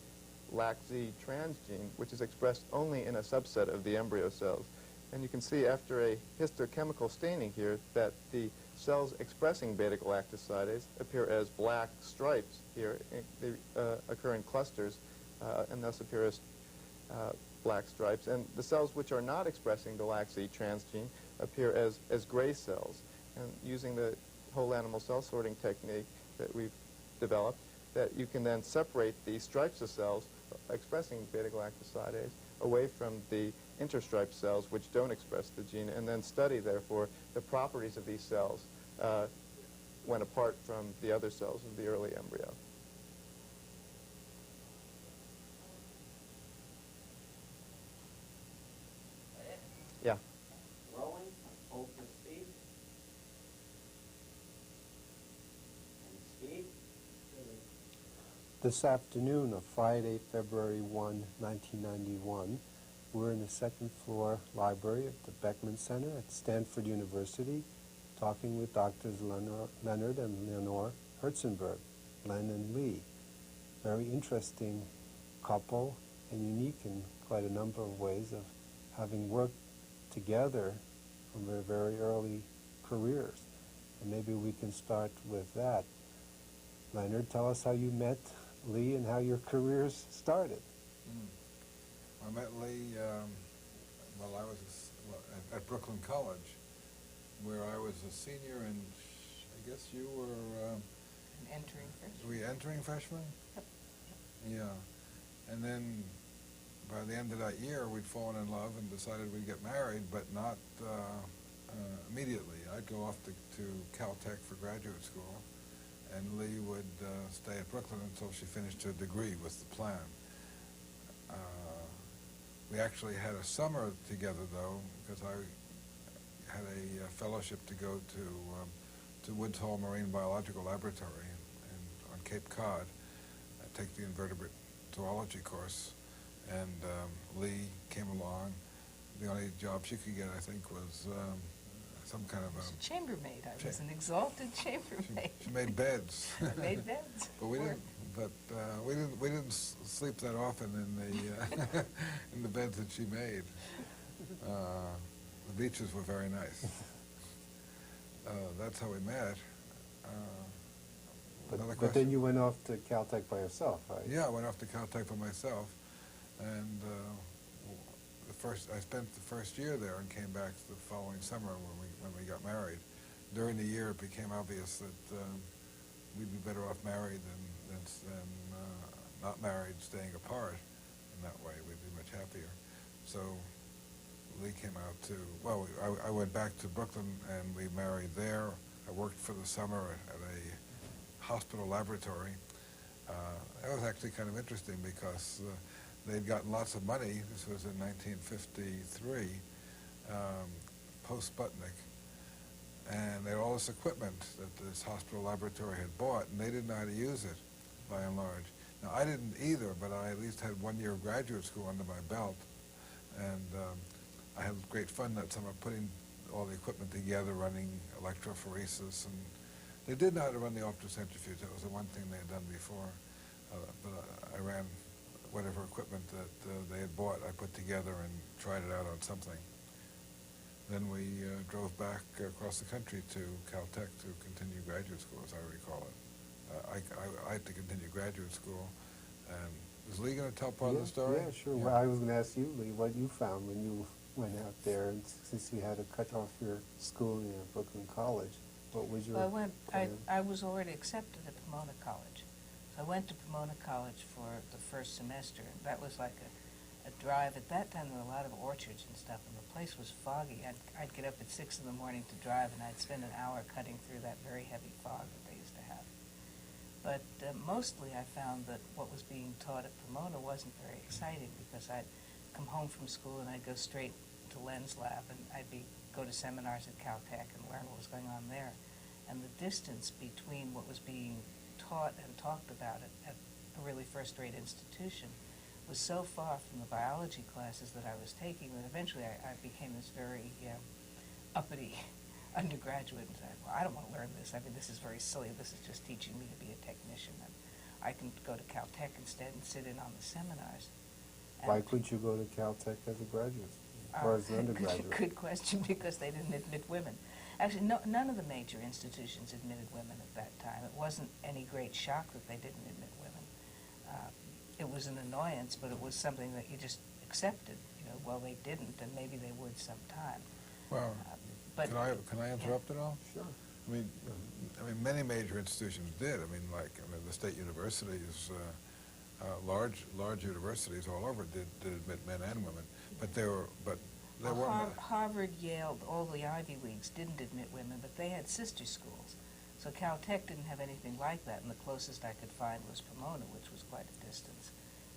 LAC-Z transgene, which is expressed only in a subset of the embryo cells. And you can see after a histochemical staining here that the cells expressing beta-galactosidase appear as black stripes here. They occur in clusters and thus appear as black stripes. And the cells which are not expressing the LAC-Z transgene appear as gray cells. And using the whole animal cell sorting technique that we've developed, that you can then separate the stripes of cells expressing beta-galactosidase away from the interstriped cells which don't express the gene, and then study, therefore, the properties of these cells when apart from the other cells of the early embryo. Yeah. Rolling. Hold for speed. And speed. This afternoon of Friday, February 1, 1991, we're in the second floor library of the Beckman Center at Stanford University, talking with Doctors Leonard and Leonore Herzenberg, Len and Lee. Very interesting couple and unique in quite a number of ways of having worked together from their very early careers. And maybe we can start with that. Leonard, tell us how you met Lee and how your careers started. I met Lee while I was at Brooklyn College, where I was a senior, and I guess you were... An entering freshman. Were you entering freshman? Yep. Yeah. And then by the end of that year, we'd fallen in love and decided we'd get married, but not immediately. I'd go off to Caltech for graduate school, and Lee would stay at Brooklyn until she finished her degree, was the plan. We actually had a summer together, though, because I had a fellowship to go to Woods Hole Marine Biological Laboratory on Cape Cod, take the invertebrate zoology course, and Lee came along. The only job she could get, I think, was some kind of I was a... a chambermaid. I was an exalted chambermaid. She made beds. I made beds. But we didn't sleep that often in the in the beds that she made. The beaches were very nice. That's how we met. Another But question? then you went off to Caltech by yourself, right? Yeah, I went off to Caltech by myself, and I spent the first year there and came back the following summer when we got married. During the year, it became obvious that we'd be better off married than not married, staying apart. In that way, we'd be much happier. So Lee came out to, well, I went back to Brooklyn and we married there. I worked for the summer at a hospital laboratory. That was actually kind of interesting because they'd gotten lots of money. This was in 1953, post-Sputnik. And they had all this equipment that this hospital laboratory had bought, and they didn't know how to use it, by and large. Now, I didn't either, but I at least had 1 year of graduate school under my belt. And I had great fun that summer putting all the equipment together, running electrophoresis, and they did know how to run the optocentrifuge. That was the one thing they had done before. But I ran whatever equipment that they had bought, I put together and tried it out on something. Then we drove back across the country to Caltech to continue graduate school, as I recall it. I had to continue graduate school. And is Lee going to tell part of the story? Yeah, sure. Well, I was going to ask you, Lee, what you found when you went out there, and since you had to cut off your schooling at Brooklyn College, what was your plan? I was already accepted at Pomona College. So I went to Pomona College for the first semester, and that was like a drive. At that time, there were a lot of orchards and stuff, and the place was foggy. I'd get up at 6 in the morning to drive, and I'd spend an hour cutting through that very heavy fog that they used to have. But mostly I found that what was being taught at Pomona wasn't very exciting, because I'd come home from school and I'd go straight to Lens Lab, and I'd go to seminars at Caltech and learn what was going on there. And the distance between what was being taught and talked about at a really first-rate institution was so far from the biology classes that I was taking that eventually I became this very uppity undergraduate and said, well, I don't want to learn this. I mean, this is very silly. This is just teaching me to be a technician. And I can go to Caltech instead and sit in on the seminars. And Why couldn't you go to Caltech as a graduate or as an undergraduate? Good question, because they didn't admit women. Actually, none of the major institutions admitted women at that time. It wasn't any great shock that they didn't admit women. It was an annoyance, but it was something that you just accepted. You know, well, they didn't, and maybe they would sometime. Well, but can I interrupt at all? Sure. I mean, many major institutions did. I mean, the state universities, large universities all over did admit men and women, but there weren't. Harvard, Yale, all the Ivy Leagues didn't admit women, but they had sister schools. So Caltech didn't have anything like that, and the closest I could find was Pomona, which was quite a distance.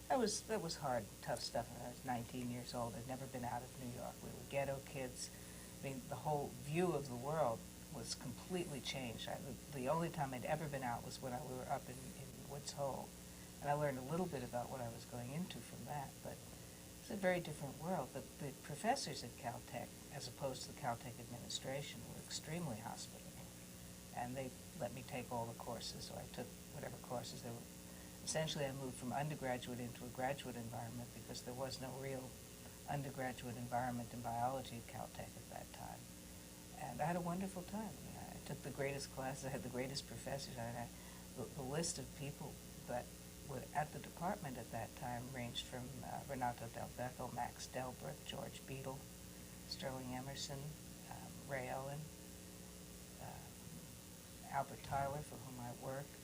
That was hard, tough stuff. I was 19 years old. I'd never been out of New York. We were ghetto kids. I mean, the whole view of the world was completely changed. The only time I'd ever been out was when we were up in Woods Hole, and I learned a little bit about what I was going into from that, but it's a very different world. But the professors at Caltech, as opposed to the Caltech administration, were extremely hospitable, and they let me take all the courses, so I took whatever courses there were. Essentially, I moved from undergraduate into a graduate environment because there was no real undergraduate environment in biology at Caltech at that time. And I had a wonderful time. I mean, I took the greatest classes. I had the greatest professors. The list of people that were at the department at that time ranged from Renato Del Becco, Max Delbruck, George Beadle, Sterling Emerson, Ray Owen, Albert Tyler, for whom I worked,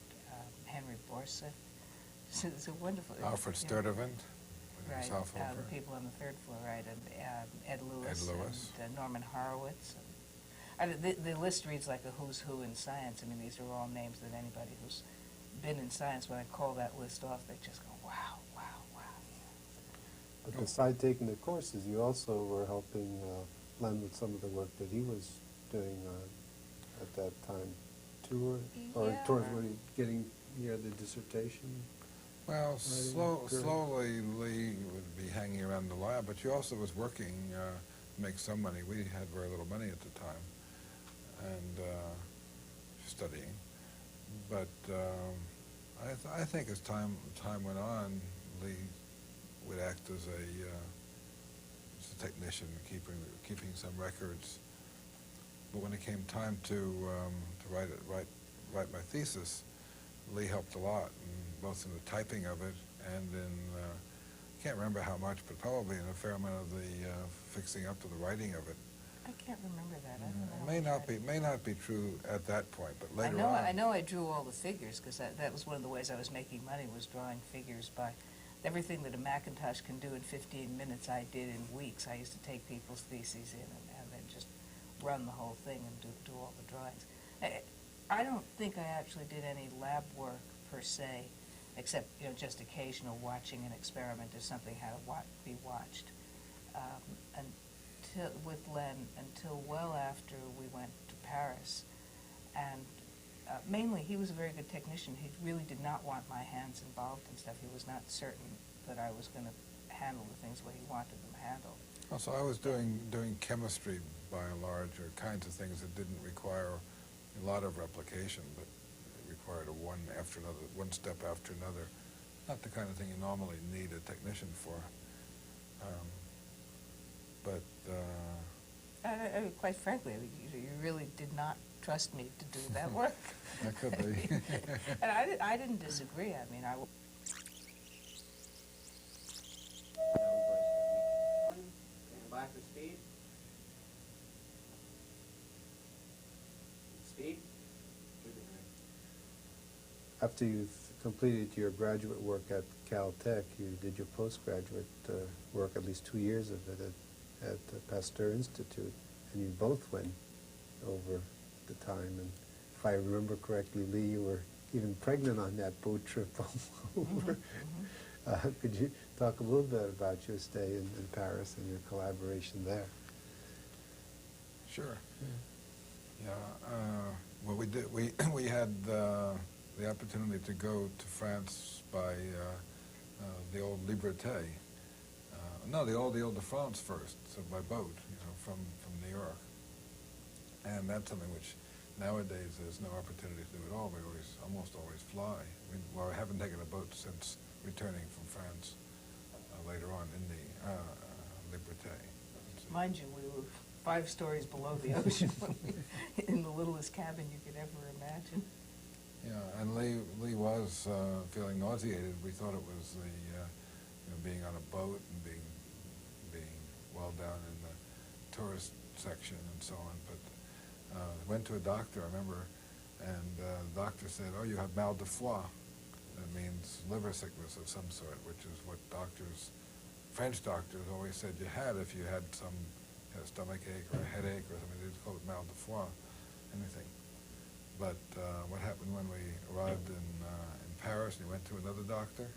Henry Borsa. So it's a wonderful... Alfred Sturtevant. Right, the people on the third floor, right, and Ed Lewis. And Norman Horowitz. The list reads like a who's who in science. I mean, these are all names that anybody who's been in science, when I call that list off, they just go, wow, wow, wow. But besides taking the courses, you also were helping Len with some of the work that he was doing at that time, too, or Yeah. towards what he getting near the dissertation. Well, Good. slowly Lee would be hanging around the lab, but she also was working to make some money. We had very little money at the time, and studying. But I think as time went on, Lee would act as a technician, keeping some records. But when it came time to write my thesis, Lee helped a lot, both in the typing of it and in, can't remember how much, but probably in a fair amount of the fixing up to the writing of it. I can't remember that. I don't know. It may not be true at that point, but later on. I know I drew all the figures, because that was one of the ways I was making money, was drawing figures by everything that a Macintosh can do in 15 minutes, I did in weeks. I used to take people's theses in and then just run the whole thing and do all the drawings. I don't think I actually did any lab work per se, except just occasional watching an experiment if something had to be watched. With Len until well after we went to Paris, and mainly he was a very good technician. He really did not want my hands involved in stuff. He was not certain that I was going to handle the things the way he wanted them handled. Also, I was doing chemistry by and large, or kinds of things that didn't require a lot of replication, but it required one after another, one step after another. Not the kind of thing you normally need a technician for. Quite frankly, you really did not trust me to do that work. That could be. And I didn't disagree. I mean, Stand by for speed. Speed. After you've completed your graduate work at Caltech, you did your postgraduate work, at least 2 years of it, at the Pasteur Institute, and you both went over the time. And if I remember correctly, Lee, you were even pregnant on that boat trip over. Could you talk a little bit about your stay in Paris and your collaboration there? Sure. Yeah. Well, we did. We had the opportunity to go to France by the old Liberté. No, the old de France first, so by boat, from New York. And that's something which nowadays there's no opportunity to do at all. We almost always fly. I haven't taken a boat since returning from France later on in the Liberté. mind you, we were 5 stories below the ocean in the littlest cabin you could ever imagine. Yeah, and Lee was feeling nauseated. We thought it was the being on a boat and being well down in the tourist section and so on. But went to a doctor, I remember, and the doctor said, "Oh, you have mal de foie." That means liver sickness of some sort, which is what French doctors always said you had if you had some stomach ache or a headache or something. They'd call it mal de foie, anything. But what happened when we arrived in Paris and you went to another doctor?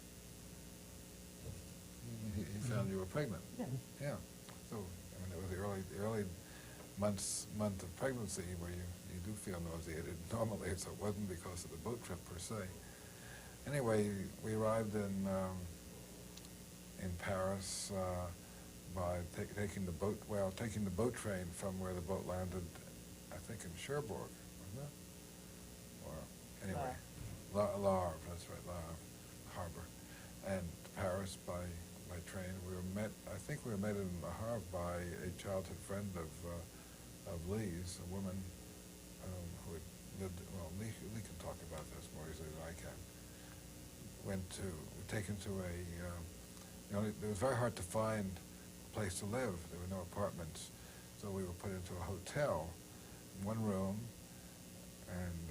He found you were pregnant. Yeah. Yeah. So it was the early month of pregnancy where you do feel nauseated normally, so it wasn't because of the boat trip per se. Anyway, we arrived in Paris by taking the boat train from where the boat landed, I think in Cherbourg, wasn't it? Or anyway, Le Havre, that's right, Le Harbor, and Paris by train. I think we were met in Le Havre by a childhood friend of Lee's, a woman who had lived. Well, Lee can talk about this more easily than I can. Taken to it was very hard to find a place to live. There were no apartments, so we were put into a hotel, one room, and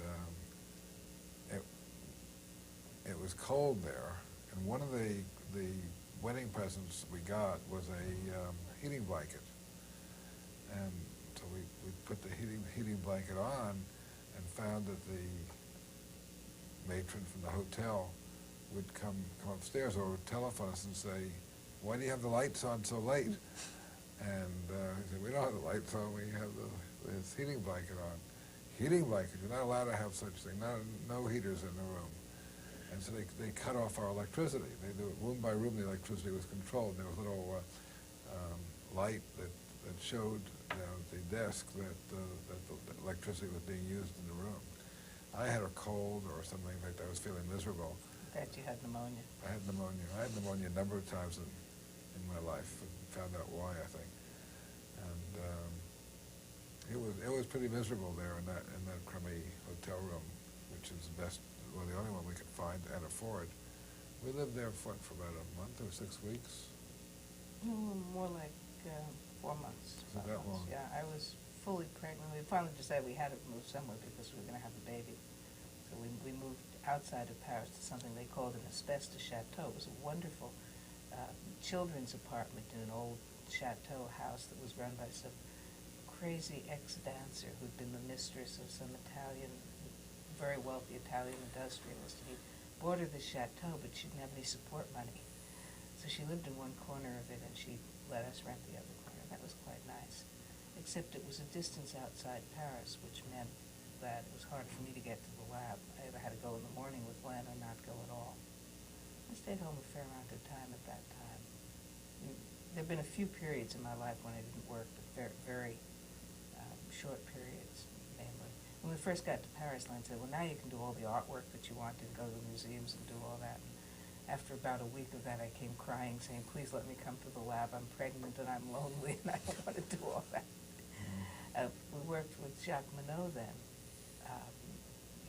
it was cold there. And one of the wedding presents we got was a heating blanket, and so we put the heating blanket on, and found that the matron from the hotel would come upstairs or would telephone us and say, "Why do you have the lights on so late?" And he said, "We don't have the lights on, we have this heating blanket on." Heating blanket, you're not allowed to have such a thing, no heaters in the room. And so they cut off our electricity. They do it room by room. The electricity was controlled. There was a little light that showed at the desk that the electricity was being used in the room. I had a cold or something like that. I was feeling miserable. That you had pneumonia. I had pneumonia. I had pneumonia a number of times in my life, and found out why, I think. And it was pretty miserable there in that crummy hotel room, which is the best, well, the only one we could find and afford. We lived there for about a month or 6 weeks. No, more like 4 months. Is it that long? Yeah, I was fully pregnant. We finally decided we had to move somewhere because we were going to have a baby. So we moved outside of Paris to something they called an asbestos chateau. It was a wonderful children's apartment in an old chateau house that was run by some crazy ex-dancer who'd been the mistress of some Italian, very wealthy Italian industrialist. And he bought her this chateau, but she didn't have any support money. So she lived in one corner of it, and she let us rent the other corner. That was quite nice, except it was a distance outside Paris, which meant that it was hard for me to get to the lab. I either had to go in the morning with Glenn or not go at all. I stayed home a fair amount of time at that time. There have been a few periods in my life when I didn't work, but very, very short periods, mainly. When we first got to Paris, Glenn said, well, now you can do all the artwork that you wanted, go to the museums and do all that. And after about a week of that, I came crying, saying, please let me come to the lab. I'm pregnant and I'm lonely and I don't want to do all that. We worked with Jacques Monod then.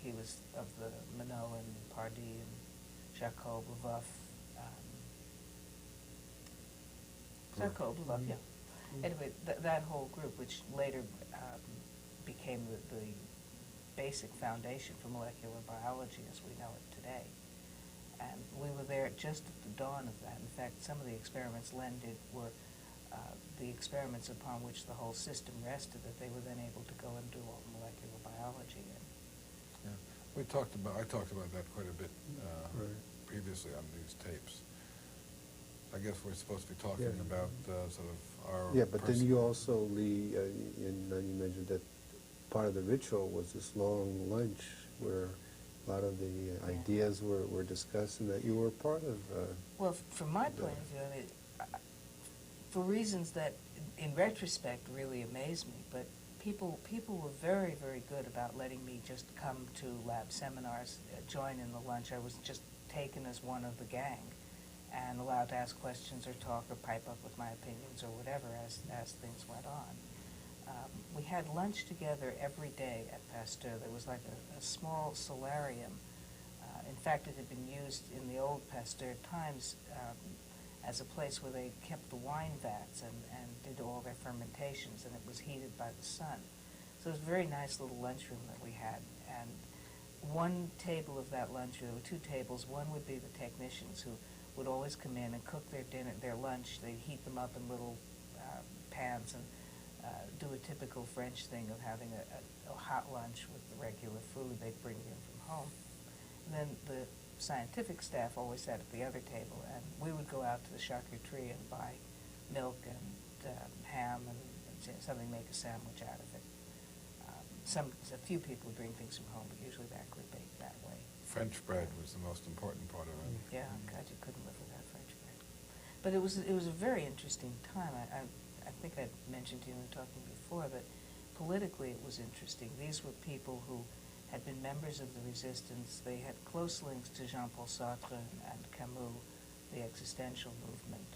He was of the Monod and Pardee and Jacob Leboeuf. Jacob Leboeuf, yeah. Anyway, that whole group, which later became the basic foundation for molecular biology as we know it today. And we were there just at the dawn of that. In fact, some of the experiments Len did were the experiments upon which the whole system rested, that they were then able to go and do all molecular biology in. Yeah, I talked about that quite a bit previously on these tapes. I guess we're supposed to be talking about sort of our Yeah, but then you also, Lee, you mentioned that part of the ritual was this long lunch where a lot of the ideas were discussed and that you were part of. Well, from my point of view, I mean, for reasons that, in retrospect, really amaze me, but people were very, very good about letting me just come to lab seminars, join in the lunch. I was just taken as one of the gang and allowed to ask questions or talk or pipe up with my opinions or whatever as things went on. We had lunch together every day at Pasteur. There was like a small solarium. In fact, it had been used in the old Pasteur times as a place where they kept the wine vats and did all their fermentations, and it was heated by the sun. So it was a very nice little lunchroom that we had. And one table of that lunchroom, there were two tables. One would be the technicians who would always come in and cook their dinner, their lunch. They'd heat them up in little pans and do a typical French thing of having a hot lunch with the regular food they'd bring in from home. And then the scientific staff always sat at the other table, and we would go out to the charcuterie and buy milk and ham and something, make a sandwich out of it. A few people would bring things from home, but usually that group ate that way. French bread was the most important part of it. Yeah, God, you couldn't live without French bread. But it was a very interesting time. I think I mentioned to you when we were talking before that politically it was interesting. These were people who had been members of the resistance. They had close links to Jean-Paul Sartre and Camus, the existential movement.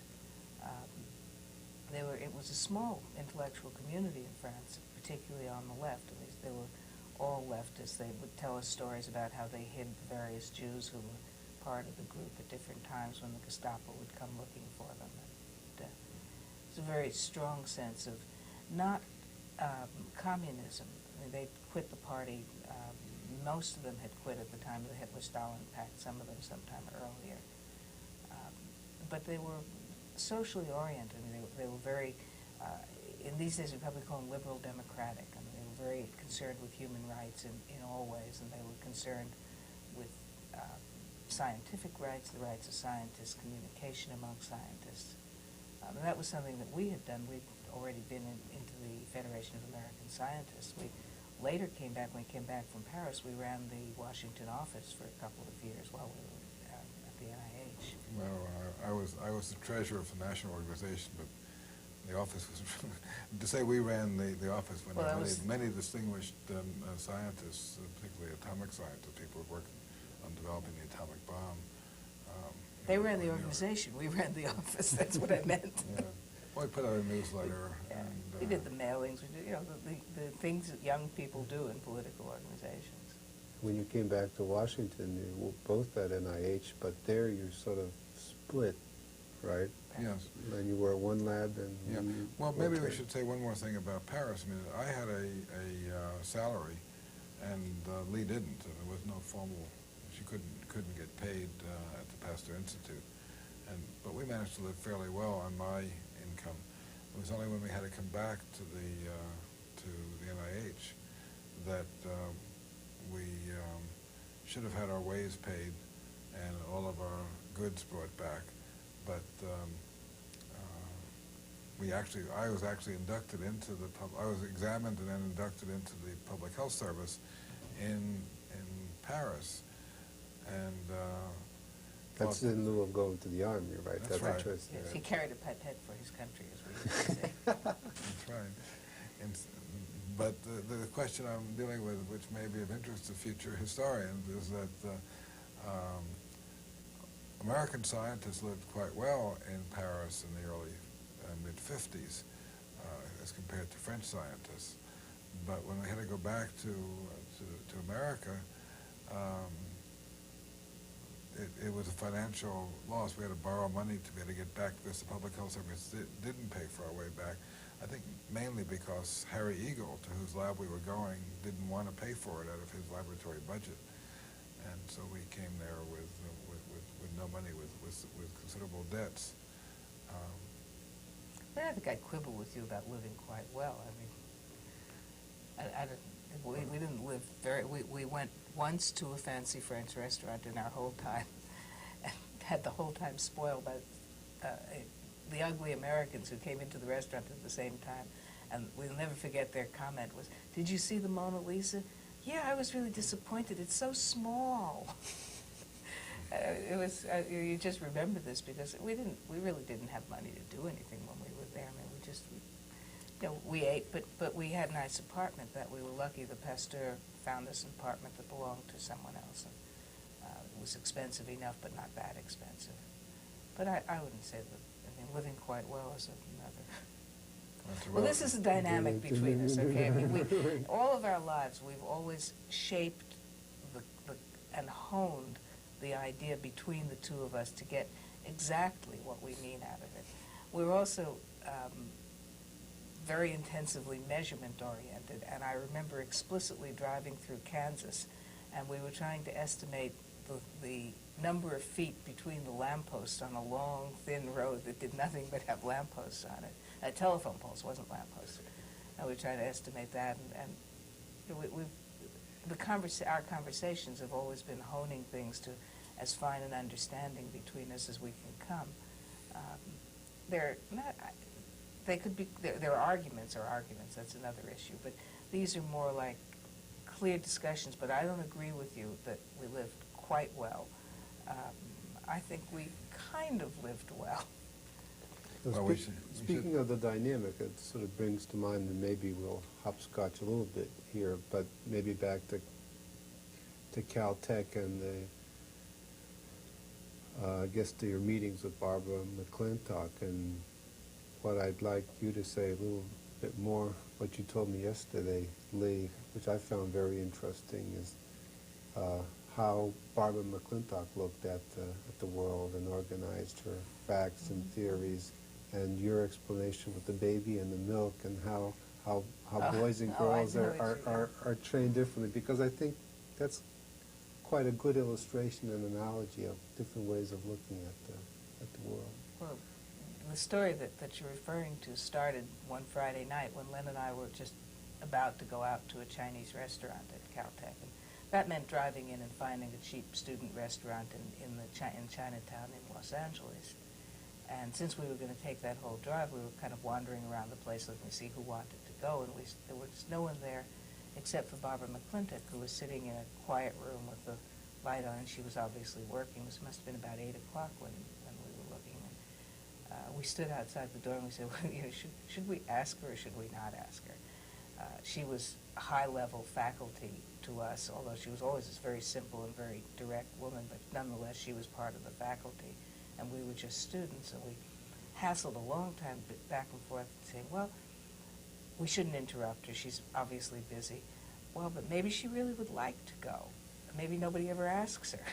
It was a small intellectual community in France, particularly on the left. At least they were all leftists. They would tell us stories about how they hid the various Jews who were part of the group at different times when the Gestapo would come looking for them. And, it's a very strong sense of not communism. I mean, they quit the party. Most of them had quit at the time of the Hitler-Stalin Pact, some of them sometime earlier. But they were socially oriented. I mean, they were very, in these days we'd probably call them liberal democratic. I mean, they were very concerned with human rights in all ways, and they were concerned with scientific rights, the rights of scientists, communication among scientists. And that was something that we had done. We'd already been into the Federation of American Scientists. We later came back, when we came back from Paris, we ran the Washington office for a couple of years while we were at the NIH. Well, I was the treasurer of the national organization, but the office was to say we ran the office when Well, many distinguished scientists, particularly atomic scientists, people who worked on developing the atomic bomb. They ran the organization. We ran the office. That's what I meant. Yeah. Well, we put out a newsletter. Yeah. And, We did the mailings. We did, the things that young people do in political organizations. When you came back to Washington, you were both at NIH, but there you sort of split, right? Yes. And you were at one lab and... Yeah. you Well, maybe we rotated. should say one more thing about Paris. I mean, I had a salary, and Lee didn't. There was no formal. She couldn't get paid at the Pasteur Institute, but we managed to live fairly well on my income. It was only when we had to come back to the NIH that we should have had our ways paid and all of our goods brought back. But I was actually inducted into I was examined and then inducted into the public health service in Paris, and That's in lieu of going to the army, right? That's right. Interesting. Yes, he carried a pipette for his country, as we used to say. That's right. But the question I'm dealing with, which may be of interest to future historians, is that American scientists lived quite well in Paris in the early mid-50s as compared to French scientists. But when we had to go back to America, it was a financial loss. We had to borrow money to be able to get back because the public health service didn't pay for our way back. I think mainly because Harry Eagle, to whose lab we were going, didn't want to pay for it out of his laboratory budget. And so we came there with no money, with considerable debts. I think I'd quibble with you about living quite well. I mean, we didn't live we went once to a fancy French restaurant in our whole time, and had the whole time spoiled by the ugly Americans who came into the restaurant at the same time. And we'll never forget their comment was, "Did you see the Mona Lisa?" "Yeah, I was really disappointed. It's so small." It was. You just remember this because we really didn't have money to do anything when we were there. I mean, we ate, but we had a nice apartment that we were lucky. The Pasteur found us an apartment that belonged to someone else, and it was expensive enough, but not that expensive. But I wouldn't say that. I mean, living quite well is another. Well, this is a dynamic between us, okay? I mean, all of our lives, we've always shaped and honed the idea between the two of us to get exactly what we mean out of it. We're also very intensively measurement-oriented, and I remember explicitly driving through Kansas, and we were trying to estimate the number of feet between the lampposts on a long, thin road that did nothing but have lampposts on it. Telephone poles, wasn't lampposts. And we were trying to estimate that, and our conversations have always been honing things to as fine an understanding between us as we can come. There are arguments, that's another issue, but these are more like clear discussions, but I don't agree with you that we lived quite well. I think we kind of lived well. Well, speaking of the dynamic, it sort of brings to mind, and maybe we'll hopscotch a little bit here, but maybe back to Caltech and I guess to your meetings with Barbara McClintock, and what I'd like you to say a little bit more, what you told me yesterday, Lee, which I found very interesting, is how Barbara McClintock looked at the world and organized her facts and theories, and your explanation with the baby and the milk, and how boys and girls are trained differently, because I think that's quite a good illustration and analogy of different ways of looking at the world. Well, the story that you're referring to started one Friday night when Len and I were just about to go out to a Chinese restaurant at Caltech. And that meant driving in and finding a cheap student restaurant in Chinatown in Los Angeles. And since we were going to take that whole drive, we were kind of wandering around the place looking to see who wanted to go, and there was no one there except for Barbara McClintock, who was sitting in a quiet room with the light on, and she was obviously working. It must have been about 8 o'clock when we were looking. And, we stood outside the door and we said, well, you know, should we ask her or should we not ask her? She was a high-level faculty to us, although she was always this very simple and very direct woman, but nonetheless she was part of the faculty, and we were just students, and we hassled a long time back and forth saying, well, we shouldn't interrupt her. She's obviously busy. Well, but maybe she really would like to go. Maybe nobody ever asks her.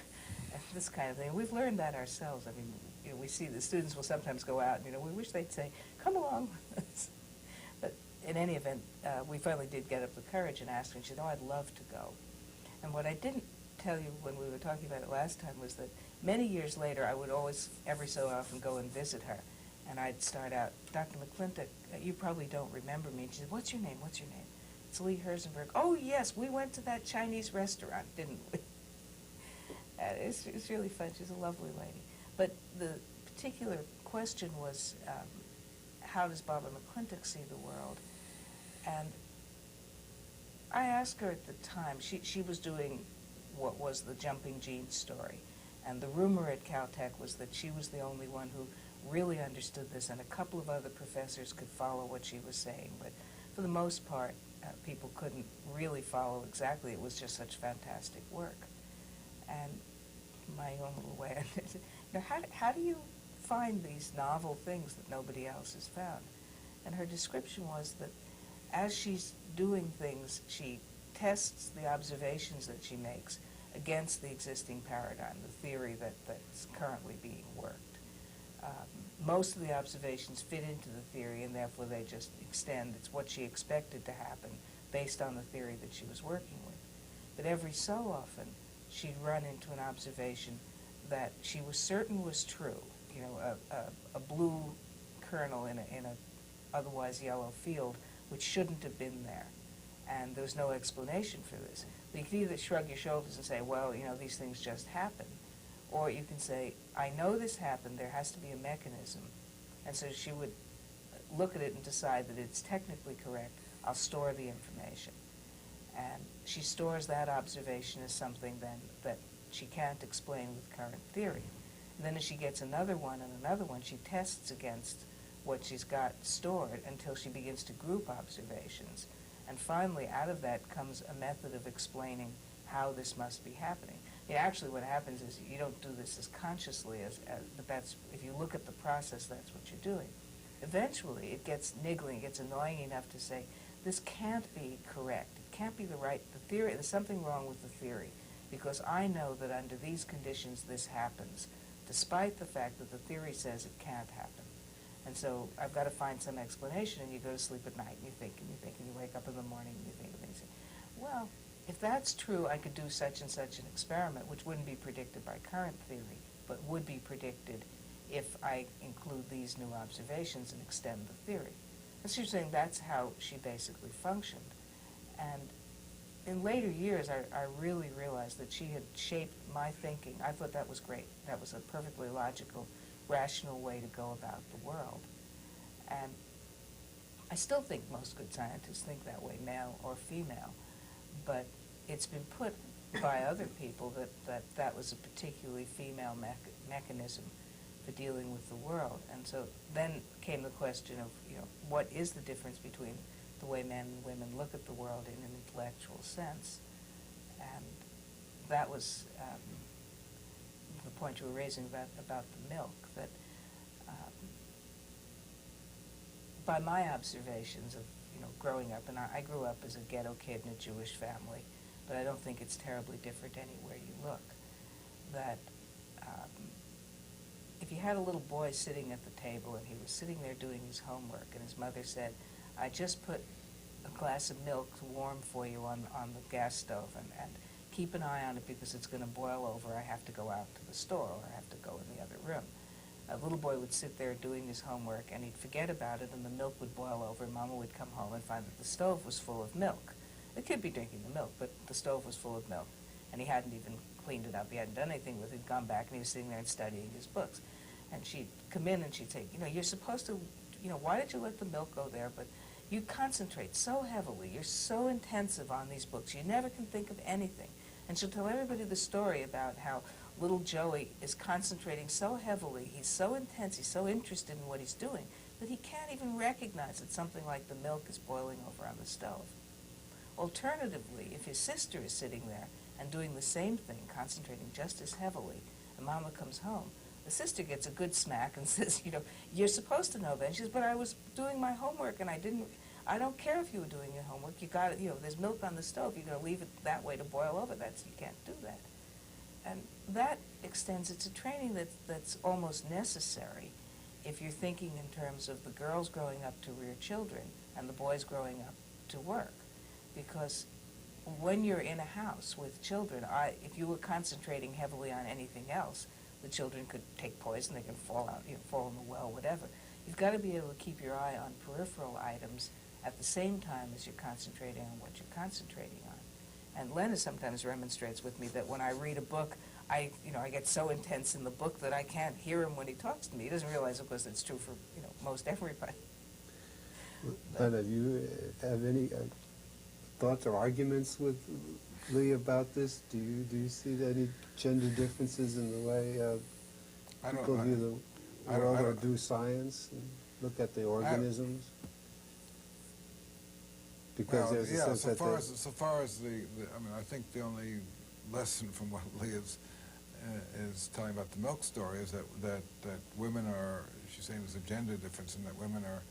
This kind of thing. We've learned that ourselves. I mean, you know, we see the students will sometimes go out and, you know, we wish they'd say, come along with us. But in any event, we finally did get up the courage and ask her, and she said, oh, I'd love to go. And what I didn't tell you when we were talking about it last time was that many years later, I would always, every so often, go and visit her. And I'd start out, Dr. McClintock, you probably don't remember me. And she said, what's your name? What's your name? It's Lee Herzenberg. Oh, yes, we went to that Chinese restaurant, didn't we? It's really fun. She's a lovely lady. But the particular question was, how does Barbara McClintock see the world? And I asked her at the time, she was doing what was the Jumping Jeans story. And the rumor at Caltech was that she was the only one who really understood this, and a couple of other professors could follow what she was saying. But for the most part, people couldn't really follow exactly. It was just such fantastic work. And my own little way, you know, how do you find these novel things that nobody else has found? And her description was that as she's doing things, she tests the observations that she makes against the existing paradigm, the theory that's currently being worked. Most of the observations fit into the theory, and therefore they just extend. It's what she expected to happen based on the theory that she was working with. But every so often, she'd run into an observation that she was certain was true. You know, a blue kernel in a otherwise yellow field, which shouldn't have been there. And there was no explanation for this. But you can either shrug your shoulders and say, well, you know, these things just happen. Or you can say, I know this happened, there has to be a mechanism. And so she would look at it and decide that it's technically correct. I'll store the information. And she stores that observation as something then that she can't explain with current theory. And then as she gets another one and another one, she tests against what she's got stored until she begins to group observations. And finally, out of that comes a method of explaining how this must be happening. Yeah, actually, what happens is you don't do this as consciously but that's, if you look at the process, that's what you're doing. Eventually, it gets niggling, it gets annoying enough to say, this can't be correct. It can't be the theory. There's something wrong with the theory, because I know that under these conditions, this happens, despite the fact that the theory says it can't happen. And so I've got to find some explanation, and you go to sleep at night, and you think, and you think, and you wake up in the morning, and you think, and you say, well, if that's true, I could do such and such an experiment, which wouldn't be predicted by current theory, but would be predicted if I include these new observations and extend the theory. And she's saying that's how she basically functioned. And in later years, I really realized that she had shaped my thinking. I thought that was great. That was a perfectly logical, rational way to go about the world. And I still think most good scientists think that way, male or female. But it's been put by other people that was a particularly female mechanism for dealing with the world. And so then came the question of, you know, what is the difference between the way men and women look at the world in an intellectual sense? And that was the point you were raising about the milk, that by my observations of, you know, growing up, and I grew up as a ghetto kid in a Jewish family, but I don't think it's terribly different anywhere you look, that if you had a little boy sitting at the table and he was sitting there doing his homework and his mother said, I just put a glass of milk warm for you on the gas stove, and keep an eye on it because it's going to boil over, I have to go out to the store, or I have to go in the other room. A little boy would sit there doing his homework, and he'd forget about it, and the milk would boil over, and Mama would come home and find that the stove was full of milk. The kid would be drinking the milk, but the stove was full of milk, and he hadn't even cleaned it up. He hadn't done anything with it. He'd gone back, and he was sitting there and studying his books. And she'd come in, and she'd say, you know, you're supposed to, you know, why did you let the milk go there? But you concentrate so heavily, you're so intensive on these books, you never can think of anything. And she'll tell everybody the story about how little Joey is concentrating so heavily, he's so intense, he's so interested in what he's doing, that he can't even recognize that something like the milk is boiling over on the stove. Alternatively, if his sister is sitting there and doing the same thing, concentrating just as heavily, and Mama comes home, the sister gets a good smack and says, you know, you're supposed to know that. And she says, but I was doing my homework and I don't care if you were doing your homework. You got it, you know, there's milk on the stove. You're going to leave it that way to boil over. You can't do that. And that extends it to training that's almost necessary if you're thinking in terms of the girls growing up to rear children and the boys growing up to work. Because when you're in a house with children, if you were concentrating heavily on anything else, the children could take poison, they can fall out, fall in the well, whatever. You've got to be able to keep your eye on peripheral items at the same time as you're concentrating on what you're concentrating on. And Leonard sometimes remonstrates with me that when I read a book, I get so intense in the book that I can't hear him when he talks to me. He doesn't realize, of course, it's true for most everybody. Leonard, do you have any thoughts or arguments with Lee about this? Do you see any gender differences in the way people view the world or do science and look at the organisms? Because there's a sense that so far as I mean, I think the only lesson from what Lee is telling about the milk story is that women are, she's saying there's a gender difference in that women are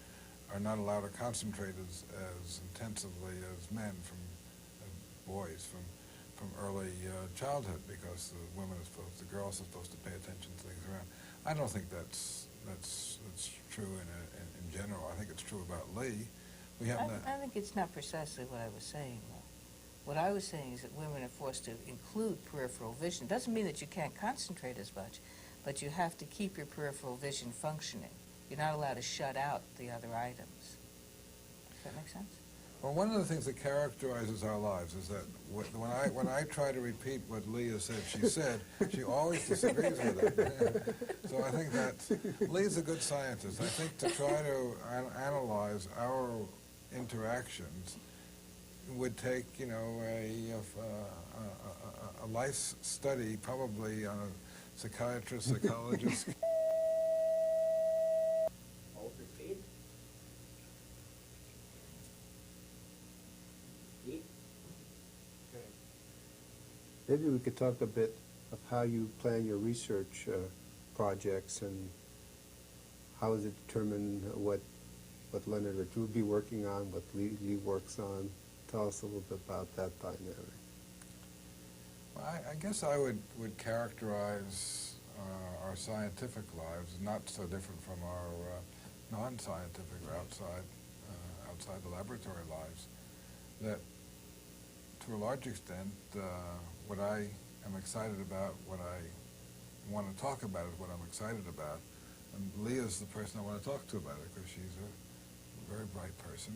not allowed to concentrate as intensively as men boys from early childhood, because the girls are supposed to pay attention to things around. I don't think that's true in general. I think it's true about Lee. I think it's not precisely what I was saying, though. What I was saying is that women are forced to include peripheral vision. It doesn't mean that you can't concentrate as much, but you have to keep your peripheral vision functioning. You're not allowed to shut out the other items. Does that make sense? Well, one of the things that characterizes our lives is that when I try to repeat what Leah said she said, she always disagrees with it. So I think that Leah's a good scientist. I think to try to analyze our interactions would take, a life study, probably on a psychiatrist, psychologist. Maybe we could talk a bit of how you plan your research projects and how is it determined what Leonard would be working on, what Lee works on. Tell us a little bit about that dynamic. Well, I guess I would characterize our scientific lives not so different from our non-scientific or outside the laboratory lives. That to a large extent, what I am excited about, what I want to talk about is what I'm excited about. And Leah's the person I want to talk to about it, because she's a very bright person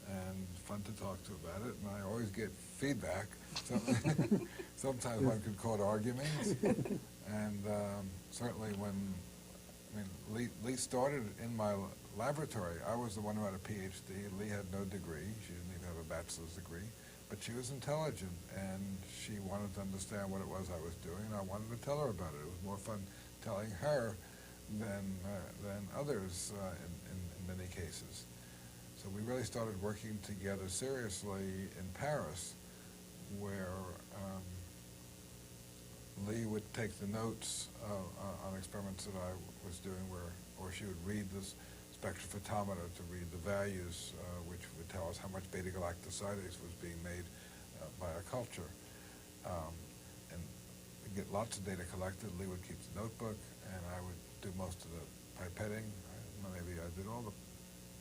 and fun to talk to about it, and I always get feedback. So sometimes one could call it arguments, and certainly Lee started in my laboratory. I was the one who had a PhD. Lee had no degree. She didn't even have a bachelor's degree, but she was intelligent, and she wanted to understand what it was I was doing, and I wanted to tell her about it. It was more fun telling her than others in many cases. So we really started working together seriously in Paris, where Lee would take the notes on experiments that I was doing, or she would read this spectrophotometer to read the values, which would tell us how much beta-galactosidase was being made by a culture. And we'd get lots of data collected. Lee would keep the notebook, and I would do most of the pipetting. Maybe I did all the...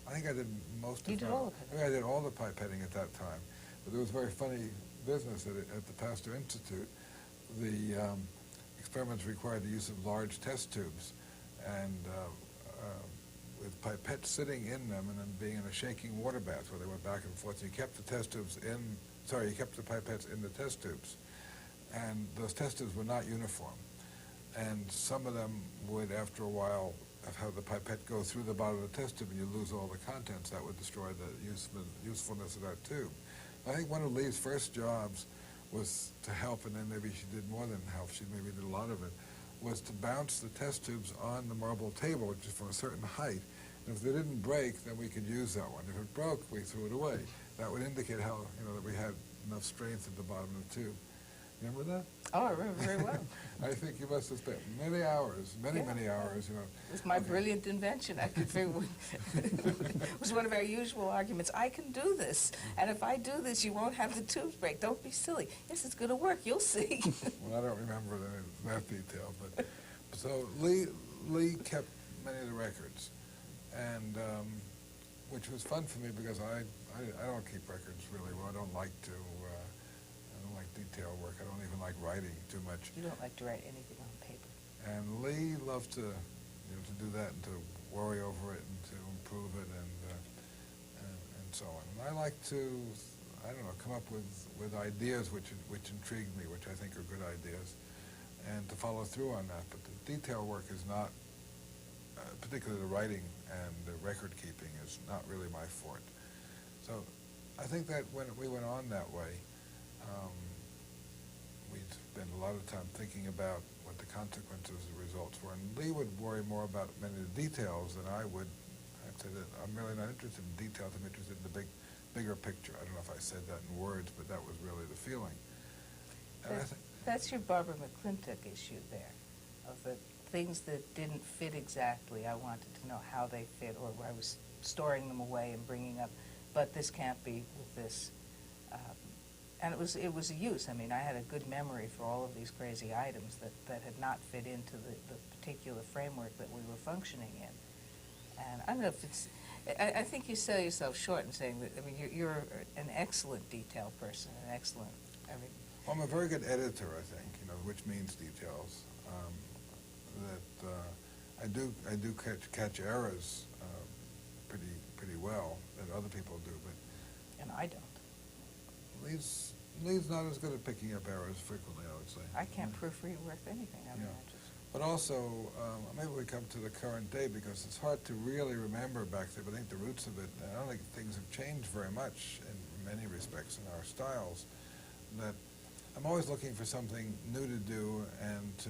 I think I did most of the... I did all the pipetting at that time. But there was very funny business at the Pasteur Institute. The experiments required the use of large test tubes, and with pipettes sitting in them, and then being in a shaking water bath where they went back and forth. You kept the test tubes you kept the pipettes in the test tubes. And those test tubes were not uniform. And some of them would, after a while, have the pipette go through the bottom of the test tube and you lose all the contents. That would destroy the usefulness of that tube. I think one of Lee's first jobs was to help, and then maybe she did more than help, she maybe did a lot of it, was to bounce the test tubes on the marble table, which is from a certain height. And if they didn't break, then we could use that one. If it broke, we threw it away. That would indicate how, that we had enough strength at the bottom of the tube. Remember that? Oh, I remember very well. I think you must have spent many hours, many hours, It was my brilliant invention. I could figure it was one of our usual arguments. I can do this, and if I do this, you won't have the tubes break. Don't be silly. Yes, it's going to work. You'll see. Well, I don't remember that detail, but so Lee kept many of the records, and which was fun for me because I don't keep records really well. I don't like to. I don't like detail work. I don't even like writing too much. You don't like to write anything on paper. And Lee loved to, to do that and to worry over it and to improve it and so on. And I like to, I don't know, come up with ideas which intrigue me, which I think are good ideas, and to follow through on that. But the detail work is not, particularly the writing and the record keeping, is not really my forte. So I think that when we went on that way, we'd spend a lot of time thinking about what the consequences of the results were. And Lee would worry more about many of the details than I would. I'd say that I'm really not interested in details. I'm interested in the bigger picture. I don't know if I said that in words, but that was really the feeling. And That's your Barbara McClintock issue there, of the things that didn't fit exactly. I wanted to know how they fit, or I was storing them away and bringing up, but this can't be with this. And it was a use. I mean, I had a good memory for all of these crazy items that had not fit into the particular framework that we were functioning in. And I don't know if it's, I think you sell yourself short in saying that, I mean, you're an excellent detail person, an excellent, I mean. Well, I'm a very good editor, I think, which means details. I do catch errors pretty well that other people do, but. And I don't. Lee's not as good at picking up errors frequently, I would say. I can't proofread worth anything. I mean, But also, maybe we come to the current day because it's hard to really remember back there, but I think the roots of it, I don't think things have changed very much in many respects in our styles, that I'm always looking for something new to do and to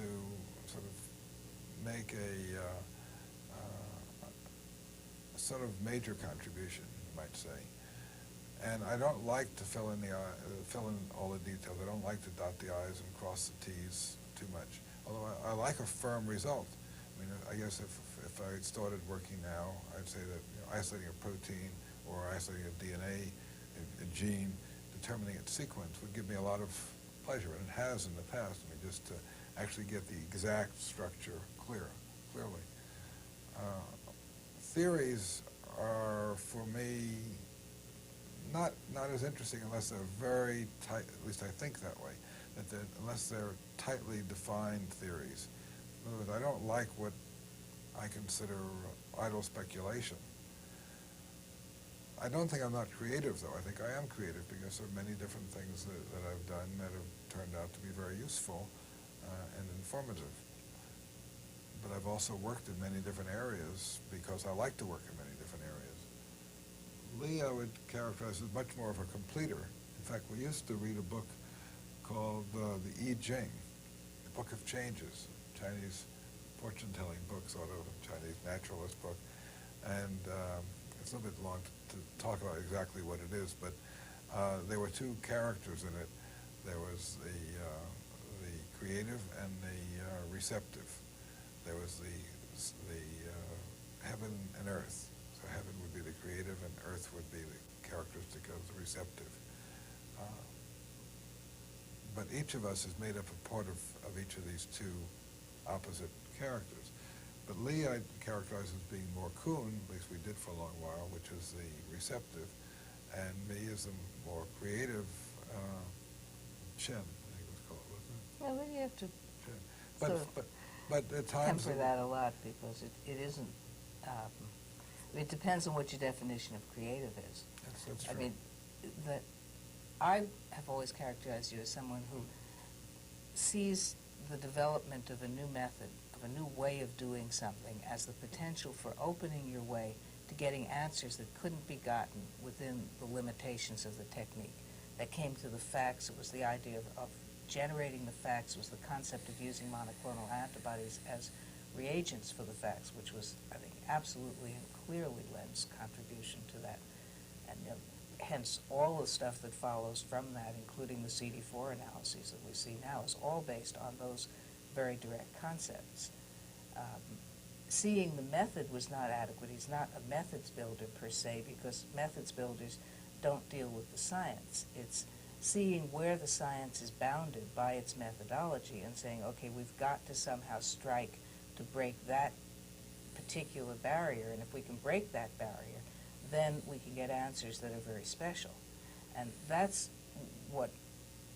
sort of make a sort of major contribution, you might say. And I don't like to fill in all the details. I don't like to dot the I's and cross the T's too much. Although I like a firm result. I mean, I guess if I had started working now, I'd say that isolating a protein or isolating a DNA, a gene, determining its sequence would give me a lot of pleasure, and it has in the past. I mean, just to actually get the exact structure clearly. Theories are, for me, not as interesting unless they're very tight, at least I think that way, unless they're tightly defined theories. In other words, I don't like what I consider idle speculation. I don't think I'm not creative, though. I think I am creative because there are many different things that I've done that have turned out to be very useful and informative. But I've also worked in many different areas because I like to work in many different areas. Lee, I would characterize as much more of a completer. In fact, we used to read a book called the I Ching, the Book of Changes, Chinese fortune-telling book, sort of a Chinese naturalist book. And it's a little bit long to talk about exactly what it is, but there were two characters in it. There was the creative and the receptive. There was the heaven and earth. So heaven would be the creative and earth would be the characteristic of the receptive. But each of us is made up of part of each of these two opposite characters. But Lee I'd characterize as being more Kuhn, at least we did for a long while, which is the receptive, and me is the more creative Chen, I think it was called, wasn't it? Well, then you have to Chen. But at times... temper that a lot because it isn't... it depends on what your definition of creative is. That's true. I mean, I have always characterized you as someone who sees the development of a new method, of a new way of doing something as the potential for opening your way to getting answers that couldn't be gotten within the limitations of the technique. That came to the facts. It was the idea of generating the facts. It was the concept of using monoclonal antibodies as reagents for the facts, which was, I think, absolutely and clearly Len's contribution to that. And hence, all the stuff that follows from that, including the CD4 analyses that we see now, is all based on those very direct concepts. Seeing the method was not adequate. He's not a methods builder per se, because methods builders don't deal with the science. It's seeing where the science is bounded by its methodology and saying, okay, we've got to somehow strike to break that particular barrier, and if we can break that barrier, then we can get answers that are very special. And that's what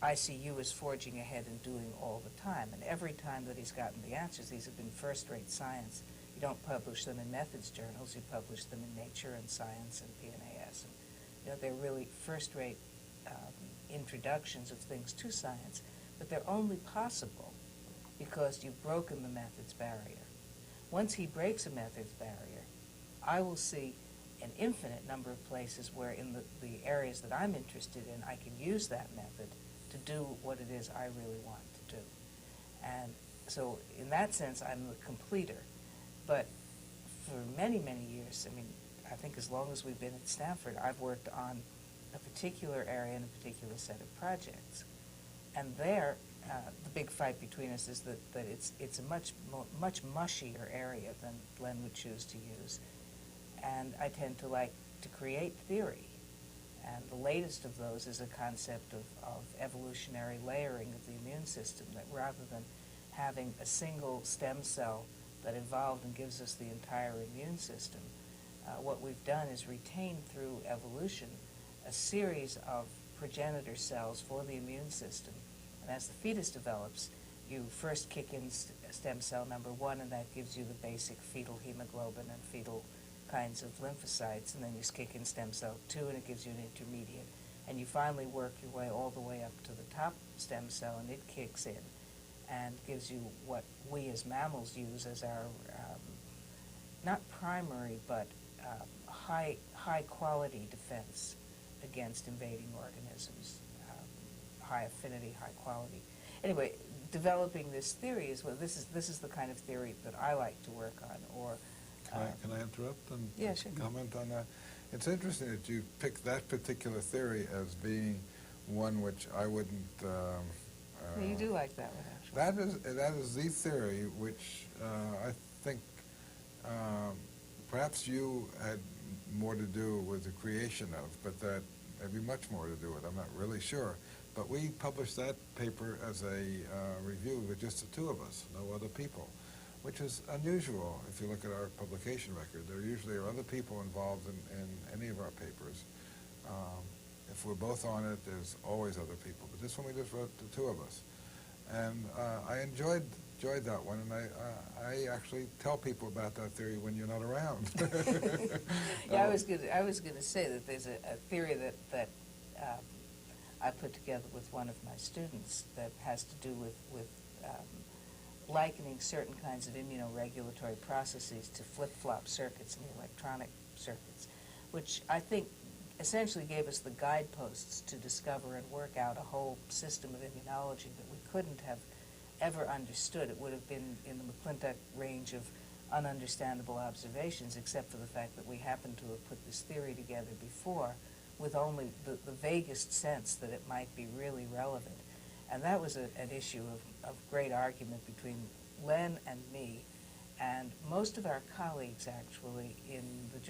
I see you as forging ahead and doing all the time. And every time that he's gotten the answers, these have been first-rate science. You don't publish them in methods journals. You publish them in Nature and Science and PNAS. And, they're really first-rate introductions of things to science, but they're only possible because you've broken the methods barrier. Once he breaks a methods barrier, I will see an infinite number of places where in the areas that I'm interested in, I can use that method to do what it is I really want to do. And so in that sense, I'm the completer. But for many, many years, I think as long as we've been at Stanford, I've worked on a particular area and a particular set of projects. And there, the big fight between us is that it's a much mushier area than Len would choose to use. And I tend to like to create theory. And the latest of those is a concept of evolutionary layering of the immune system, that rather than having a single stem cell that evolved and gives us the entire immune system, what we've done is retain through evolution a series of progenitor cells for the immune system. And as the fetus develops, you first kick in stem cell number 1, and that gives you the basic fetal hemoglobin and fetal kinds of lymphocytes, and then you kick in stem cell 2, and it gives you an intermediate. And you finally work your way all the way up to the top stem cell, and it kicks in and gives you what we as mammals use as our, not primary, but high quality defense against invading organisms, high affinity, high quality. Anyway, developing this theory is this is the kind of theory that I like to work on. Or can I interrupt and yeah, sure. comment on that? It's interesting that you picked that particular theory as being one which I wouldn't. Well, you do like that one, actually. That is the theory which I think perhaps you had more to do with the creation of, but that maybe much more to do with. I'm not really sure. But we published that paper as a review with just the two of us, no other people, which is unusual if you look at our publication record. There usually are other people involved in any of our papers. If we're both on it, there's always other people. But this one we just wrote the two of us. And I enjoyed that one, and I actually tell people about that theory when you're not around. Yeah, I was going to say that there's a theory that I put together with one of my students that has to do with likening certain kinds of immunoregulatory processes to flip-flop circuits in the electronic circuits, which I think essentially gave us the guideposts to discover and work out a whole system of immunology that we couldn't have ever understood. It would have been in the McClintock range of ununderstandable observations, except for the fact that we happened to have put this theory together before with only the vaguest sense that it might be really relevant. And that was an issue of great argument between Len and me, and most of our colleagues, actually, in the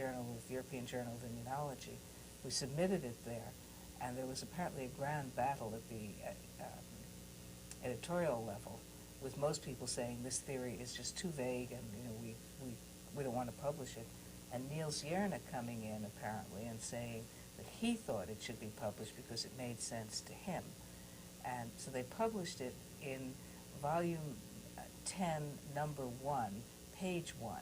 European Journal of Immunology. We submitted it there, and there was apparently a grand battle at the editorial level, with most people saying this theory is just too vague, and we don't want to publish it. And Niels Jerne coming in, apparently, and saying that he thought it should be published because it made sense to him. And so they published it in volume 10, number 1, page 1,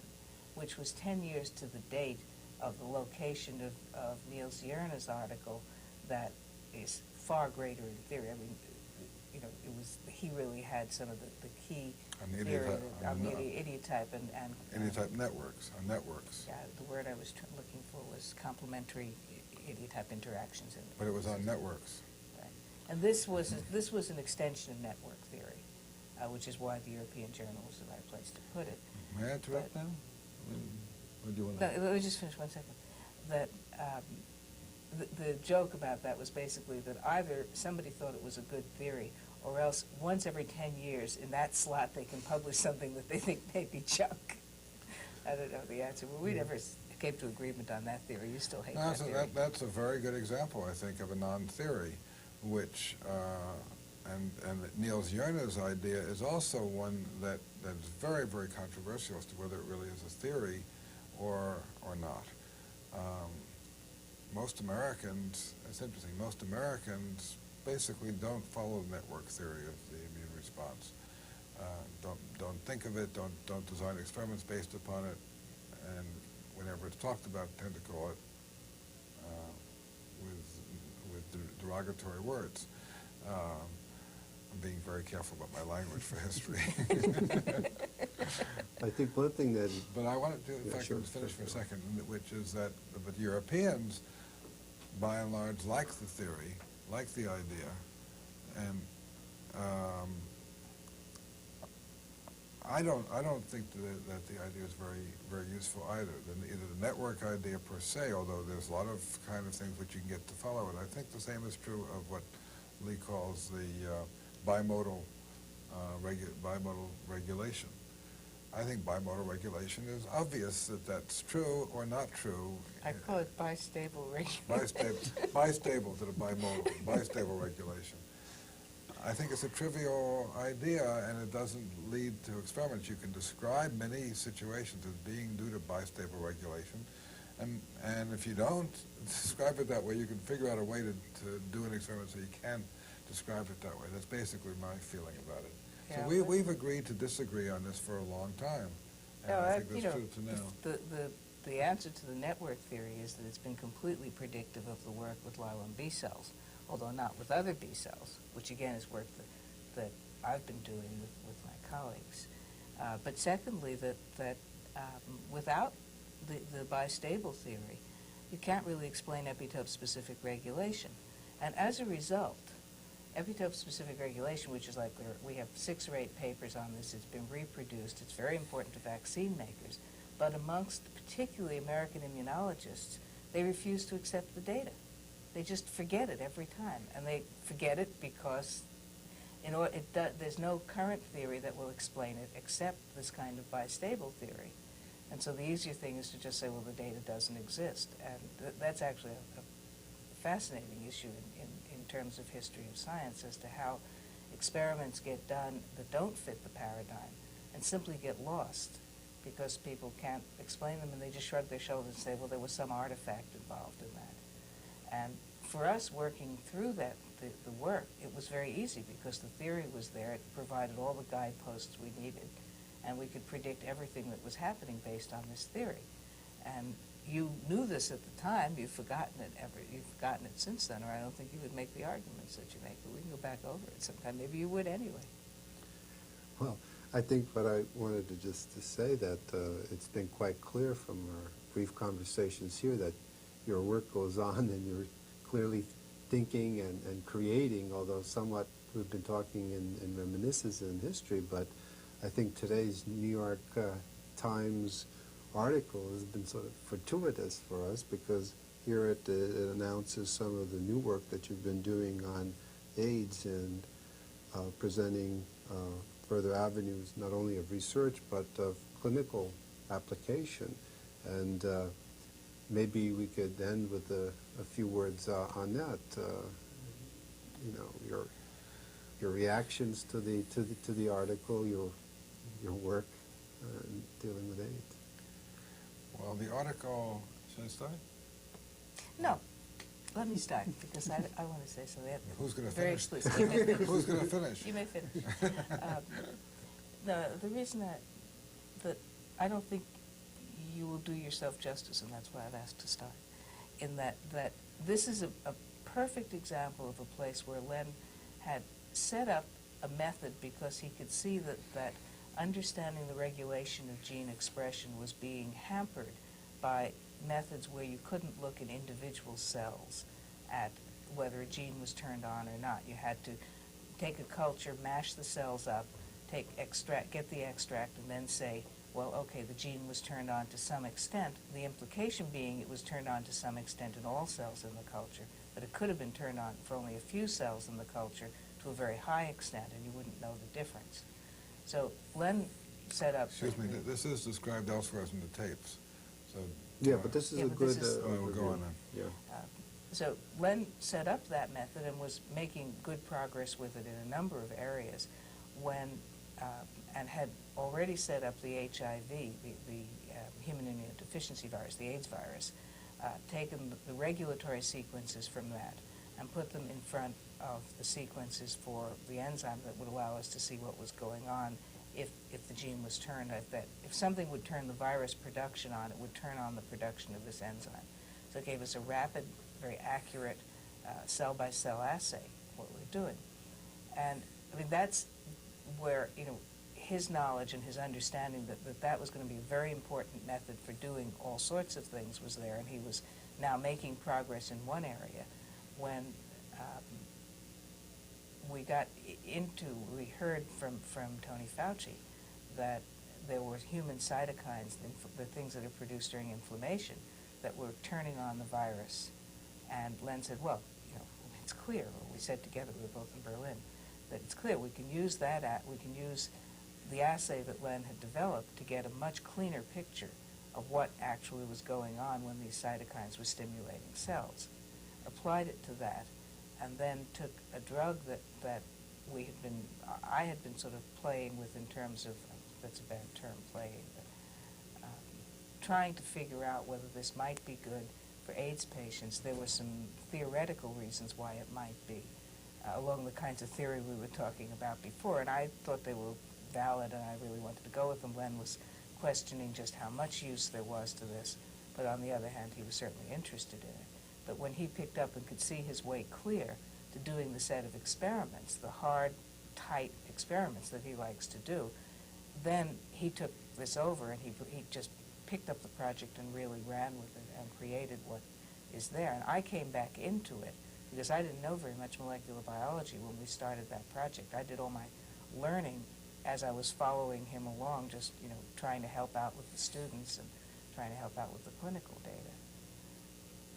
which was 10 years to the date of the location of Niels Jerne's article that is far greater in theory. I mean, he really had some of the key On theory idiotype- on the on, idiotype and Idiotype networks, on networks. yeah, the word I was looking for was complementary idiotype interactions. But it was on networks. Right. And this was an extension of network theory, which is why the European Journal was the right place to put it. May I interrupt now? Or do you want No, to? let me just finish 1 second. That the joke about that was basically that either somebody thought it was a good theory, or else once every 10 years in that slot they can publish something that they think may be junk. I don't know the answer. Well, we never came to agreement on that theory. You still hate No, that theory. that's a very good example, I think, of a non-theory, which, and Niels Jörner's idea is also one that's very, very controversial as to whether it really is a theory or not. Most Americans, it's interesting, most Americans basically don't follow the network theory of the immune response. Don't think of it, don't design experiments based upon it, and whenever it's talked about, tend to call it with derogatory words. I'm being very careful about my language for history. I think one thing that... But I wanted to, if I could finish for a second, which is that the Europeans, by and large, like the theory, like the idea, and I don't think that the idea is very, very useful either. Either the network idea per se, although there's a lot of kind of things which you can get to follow it. I think the same is true of what Lee calls the bimodal regulation. I think bimodal regulation is obvious that that's true or not true. I call it bistable regulation. Bistable to the bistable regulation. I think it's a trivial idea, and it doesn't lead to experiments. You can describe many situations as being due to bistable regulation, and if you don't describe it that way, you can figure out a way to do an experiment so you can describe it that way. That's basically my feeling about it. Yeah, So we've agreed to disagree on this for a long time, and No, I think that's true to now. The answer to the network theory is that it's been completely predictive of the work with Lylan B cells, although not with other B cells, which again is work that I've been doing with my colleagues. But secondly, that without the bistable theory, you can't really explain epitope-specific regulation. And as a result, epitope-specific regulation, which is like we have 6 or 8 papers on this, it's been reproduced, it's very important to vaccine makers, but amongst particularly American immunologists, they refuse to accept the data. They just forget it every time, and they forget it because there's no current theory that will explain it except this kind of bistable theory. And so the easier thing is to just say, well, the data doesn't exist. And that's actually a fascinating issue in terms of history of science as to how experiments get done that don't fit the paradigm and simply get lost because people can't explain them, and they just shrug their shoulders and say, well, there was some artifact involved in that. And for us working through that, the work, it was very easy because the theory was there. It provided all the guideposts we needed, and we could predict everything that was happening based on this theory. And you knew this at the time. You've forgotten it since then, or I don't think you would make the arguments that you make. But we can go back over it sometime. Maybe you would anyway. Well, I think what I wanted to say that it's been quite clear from our brief conversations here that your work goes on and you're clearly thinking and creating, although somewhat we've been talking in reminiscences in history, but I think today's New York Times article has been sort of fortuitous for us because here it announces some of the new work that you've been doing on AIDS and presenting further avenues not only of research but of clinical application. And maybe we could end with a few words on that. You know, your reactions to the article, your work dealing with AIDS. Well, the article, should I start? No. Let me start, because I want to say something. Who's going to Very finish? explicit. You may finish. Who's going to finish? You may finish. No, the reason that I don't think you will do yourself justice, and that's why I've asked to start, in that this is a perfect example of a place where Len had set up a method because he could see that understanding the regulation of gene expression was being hampered by methods where you couldn't look in individual cells at whether a gene was turned on or not. You had to take a culture, mash the cells up, get the extract, and then say, well, okay, the gene was turned on to some extent. The implication being it was turned on to some extent in all cells in the culture, but it could have been turned on for only a few cells in the culture to a very high extent, and you wouldn't know the difference. So Len set up... Excuse me, this is described elsewhere in the tapes. So Yeah, but this is Yeah, a but good this is- we'll go on then. Yeah. So Len set up that method and was making good progress with it in a number of areas when, and had already set up the HIV, the human immunodeficiency virus, the AIDS virus, taken the regulatory sequences from that and put them in front of the sequences for the enzyme that would allow us to see what was going on if the gene was turned, if something would turn the virus production on, it would turn on the production of this enzyme. So it gave us a rapid, very accurate cell-by-cell assay, what we're doing. And I mean, that's where, his knowledge and his understanding that was going to be a very important method for doing all sorts of things was there, and he was now making progress in one area when we heard from Tony Fauci that there were human cytokines, the things that are produced during inflammation, that were turning on the virus. And Len said, well, it's clear, we said together, we were both in Berlin, that it's clear we can use we can use the assay that Len had developed to get a much cleaner picture of what actually was going on when these cytokines were stimulating cells. Applied it to that, and then took a drug that I had been sort of playing with in terms of, that's a bad term, playing, but trying to figure out whether this might be good for AIDS patients. There were some theoretical reasons why it might be, along the kinds of theory we were talking about before, and I thought they were valid, and I really wanted to go with them. Len was questioning just how much use there was to this, but on the other hand, he was certainly interested in it. But when he picked up and could see his way clear to doing the set of experiments, the hard, tight experiments that he likes to do, then he took this over and he just picked up the project and really ran with it and created what is there. And I came back into it because I didn't know very much molecular biology when we started that project. I did all my learning as I was following him along, just trying to help out with the students and trying to help out with the clinical data.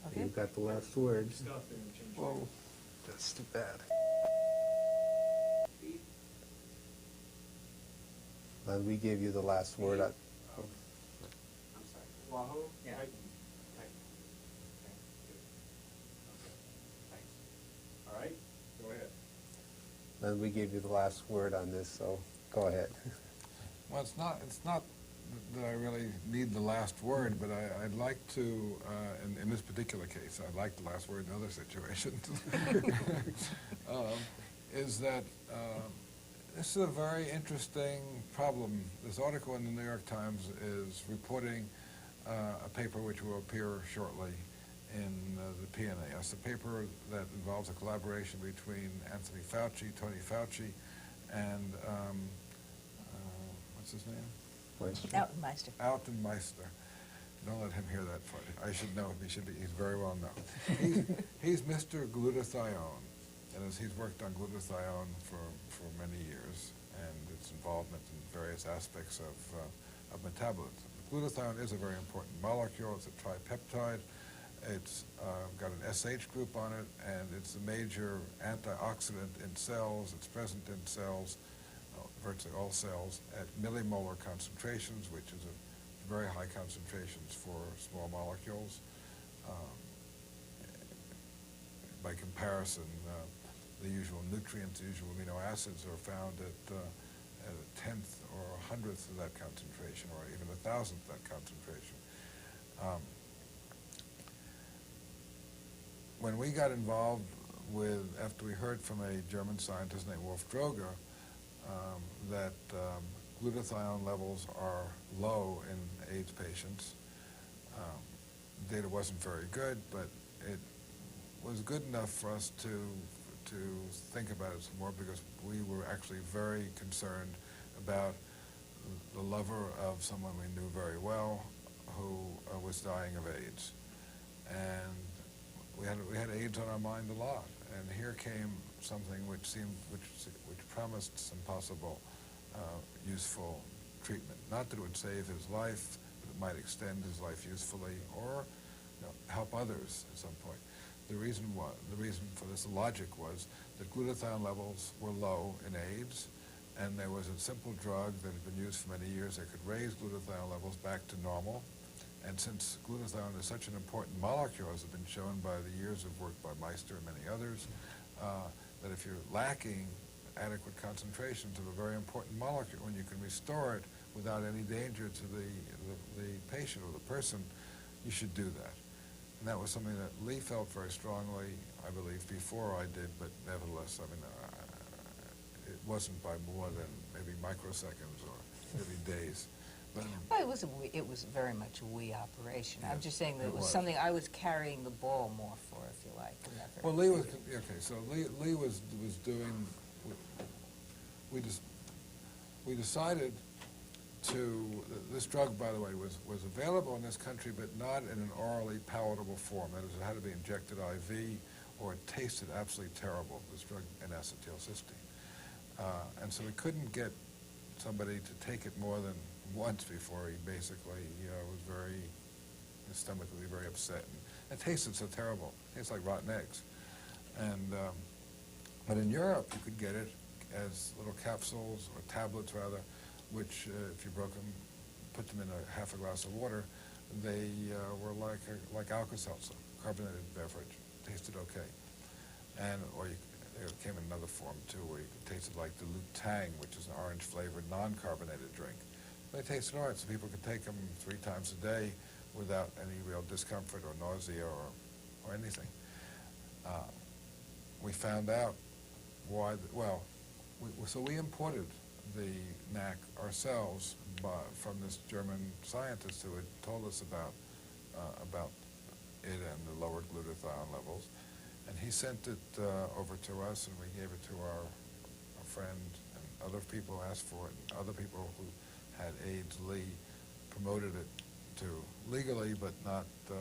Okay? You got the last word. Whoa, that's too bad. We gave you the last word. I'm sorry. Wahoo? Yeah. Okay. Good. Okay. Thanks. All right. Go ahead. Then we gave you the last word on this, so go ahead. Well, it's not that I really need the last word, but I'd like to, in this particular case, I'd like the last word in other situations, is that this is a very interesting problem. This article in the New York Times is reporting a paper which will appear shortly in the PNAS, a paper that involves a collaboration between Anthony Fauci, Tony Fauci, and what's his name? Altenmeister. Altenmeister. Don't let him hear that part. I should know him. He's very well known. He's Mr. Glutathione, and he's worked on glutathione for many years and its involvement in various aspects of metabolism. Glutathione is a very important molecule. It's a tripeptide. It's got an SH group on it, and it's a major antioxidant in cells. It's present in cells, virtually all cells, at millimolar concentrations, which is a very high concentrations for small molecules. By comparison, the usual nutrients, the usual amino acids are found at a tenth or a hundredth of that concentration, or even a thousandth of that concentration. When we got involved with, after we heard from a German scientist named Wolf Droger, that glutathione levels are low in AIDS patients, data wasn't very good, but it was good enough for us to to think about it some more because we were actually very concerned about the lover of someone we knew very well who was dying of AIDS. And we had AIDS on our mind a lot. And here came something which promised some possible useful treatment. Not that it would save his life, but it might extend his life usefully or help others at some point. The reason for this logic was that glutathione levels were low in AIDS, and there was a simple drug that had been used for many years that could raise glutathione levels back to normal. And since glutathione is such an important molecule, as has been shown by the years of work by Meister and many others, that if you're lacking adequate concentrations of a very important molecule, and you can restore it without any danger to the patient or the person, you should do that. And that was something that Lee felt very strongly, I believe, before I did, but nevertheless, I mean, it wasn't by more than maybe microseconds or maybe days. But, well, it was very much a we operation. Yes, I'm just saying that it was was. something I was carrying the ball more for, if you like. In that well, Lee was, okay, so Lee was doing, we decided to, this drug, by the way, was available in this country, but not in an orally palatable form. That is, it had to be injected IV, or it tasted absolutely terrible, this drug, N-acetylcysteine. And so we couldn't get somebody to take it more than once before he basically was his stomach would be very upset. And it tasted so terrible. It tastes like rotten eggs. And, but in Europe, you could get it as little capsules, or tablets rather, which if you broke them, put them in half a glass of water, they were like Alka-Seltzer, carbonated beverage. Tasted okay. And, or it came in another form too, where you could taste it like dilute Tang, which is an orange-flavored, non-carbonated drink. They tasted all right, so people could take them 3 times a day without any real discomfort or nausea or anything. We found out why, so we imported the NAC ourselves from this German scientist who had told us about it and the lowered glutathione levels. And he sent it over to us, and we gave it to our friend, and other people asked for it, and other people who had AIDS. Lee promoted it to legally, but not, but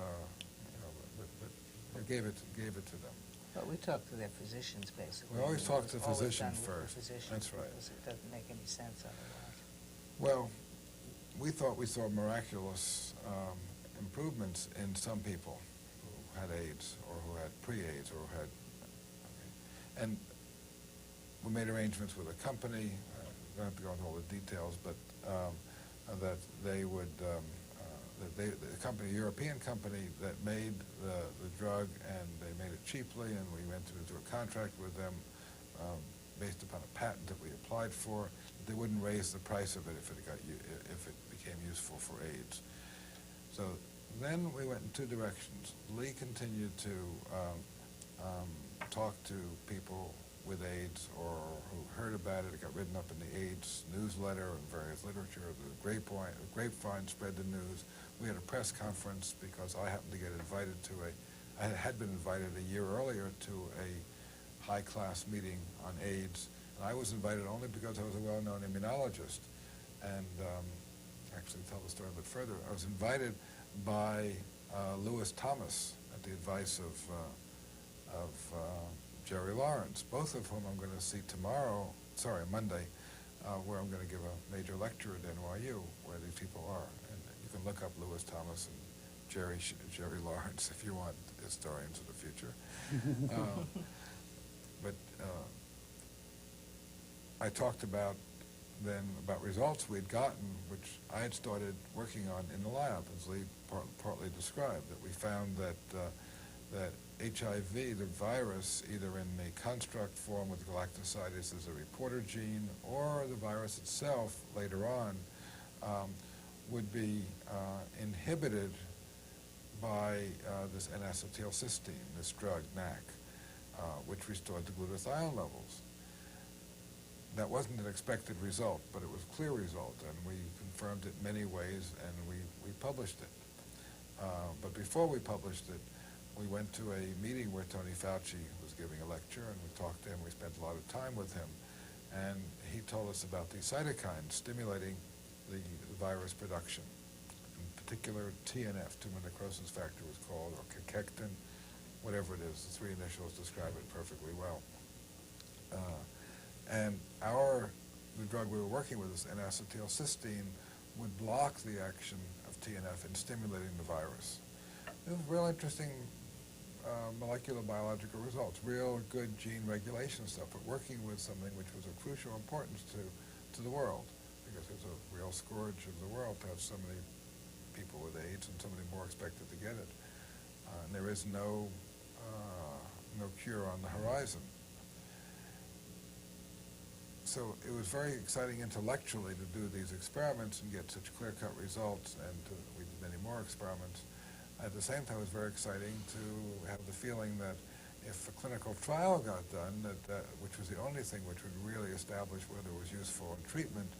gave it to them. But we talked to their physicians, basically. We always talk to It was always physicians done with first. the physicians, That's right. because it doesn't make any sense otherwise. Well, we thought we saw miraculous improvements in some people who had AIDS or who had pre-AIDS or who had, and we made arrangements with a company. I don't have to go into all the details, but that they would, the company, a European company that made the drug, and they made it cheaply, and we went into a contract with them based upon a patent that we applied for. They wouldn't raise the price of it if it became useful for AIDS. So then we went in 2 directions. Lee continued to talk to people with AIDS or who heard about it. It got written up in the AIDS newsletter and various literature. The grapevine spread the news. We had a press conference because I happened to get invited to I had been invited a year earlier to a high-class meeting on AIDS. And I was invited only because I was a well-known immunologist. And actually, to tell the story a bit further, I was invited by Lewis Thomas at the advice of Jerry Lawrence, both of whom I'm going to see Monday, where I'm going to give a major lecture at NYU, where these people are. And you can look up Lewis Thomas and Jerry Lawrence if you want historians of the future. But I talked about results we'd gotten, which I had started working on in the lab, as Lee partly described, that we found that HIV, the virus, either in the construct form with galactosides as a reporter gene, or the virus itself later on, would be inhibited by this N-acetylcysteine, this drug, NAC, which restored the glutathione levels. That wasn't an expected result, but it was a clear result, and we confirmed it many ways, and we published it. But before we published it, we went to a meeting where Tony Fauci was giving a lecture, and we talked to him. We spent a lot of time with him, and he told us about these cytokines stimulating the virus production. In particular, TNF, tumor necrosis factor was called, or cachectin, whatever it is. The three initials describe it perfectly well. And the drug we were working with, is N-acetylcysteine, would block the action of TNF in stimulating the virus. It was real interesting molecular biological results, real good gene regulation stuff, but working with something which was of crucial importance to the world, because it's a real scourge of the world to have so many people with AIDS and so many more expected to get it. And there is no cure on the horizon. So it was very exciting intellectually to do these experiments and get such clear-cut results, and we did many more experiments. At the same time, it was very exciting to have the feeling that if a clinical trial got done, which was the only thing which would really establish whether it was useful in treatment,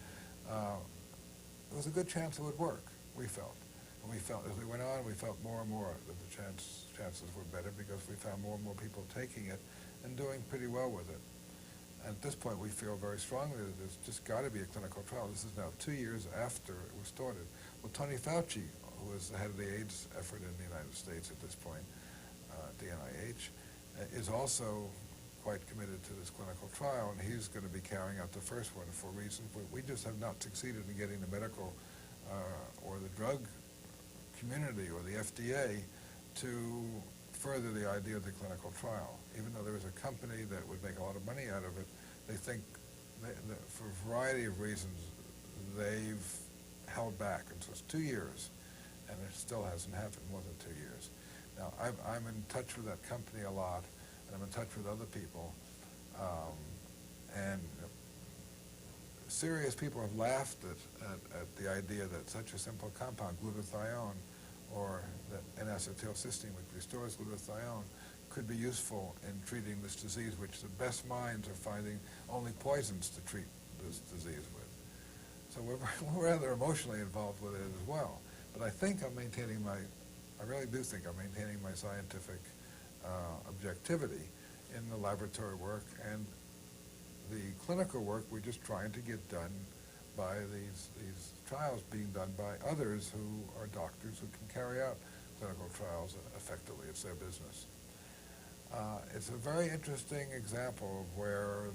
there was a good chance it would work, we felt. And we felt, as we went on, we felt more and more that the chances were better, because we found more and more people taking it and doing pretty well with it. At this point, we feel very strongly that there's just got to be a clinical trial. This is now 2 years after it was started. Well, Tony Fauci, who is the head of the AIDS effort in the United States at this point, the NIH, is also quite committed to this clinical trial, and he's going to be carrying out the first one for reasons. We just have not succeeded in getting the medical or the drug community or the FDA to further the idea of the clinical trial. Even though there is a company that would make a lot of money out of it, they think, that for a variety of reasons, they've held back. And so it's 2 years, and it still hasn't happened, more than 2 years. Now, I'm in touch with that company a lot, and I'm in touch with other people, and serious people have laughed at the idea that such a simple compound, glutathione, or that N-acetylcysteine, which restores glutathione, could be useful in treating this disease, which the best minds are finding only poisons to treat this disease with. So we're rather emotionally involved with it as well. But I think I really do think I'm maintaining my scientific objectivity in the laboratory work, and the clinical work we're just trying to get done by these trials being done by others who are doctors who can carry out clinical trials effectively. It's their business. It's a very interesting example of where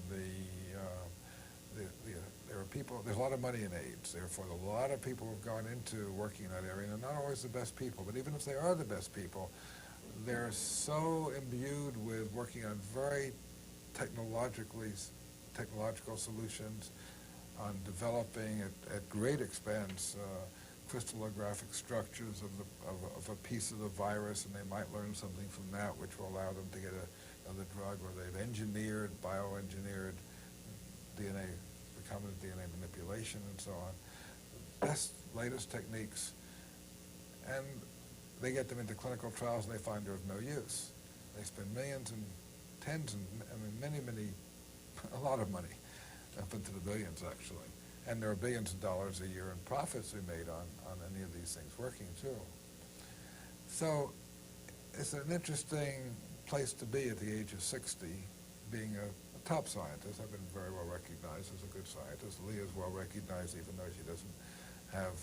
there are people, there's a lot of money in AIDS, therefore a lot of people have gone into working in that area, and they're not always the best people, but even if they are the best people, they're so imbued with working on very technological solutions, on developing at great expense crystallographic structures of a piece of the virus, and they might learn something from that which will allow them to get another drug, or they've bioengineered DNA, recombinant DNA manipulation and so on. Best, latest techniques, and they get them into clinical trials and they find they're of no use. They spend millions and tens and, a lot of money, up into the billions actually. And there are billions of dollars a year in profits we made on any of these things working too. So it's an interesting place to be at the age of 60, being a top scientist. I've been very well recognized as a good scientist. Leah's well recognized even though she doesn't have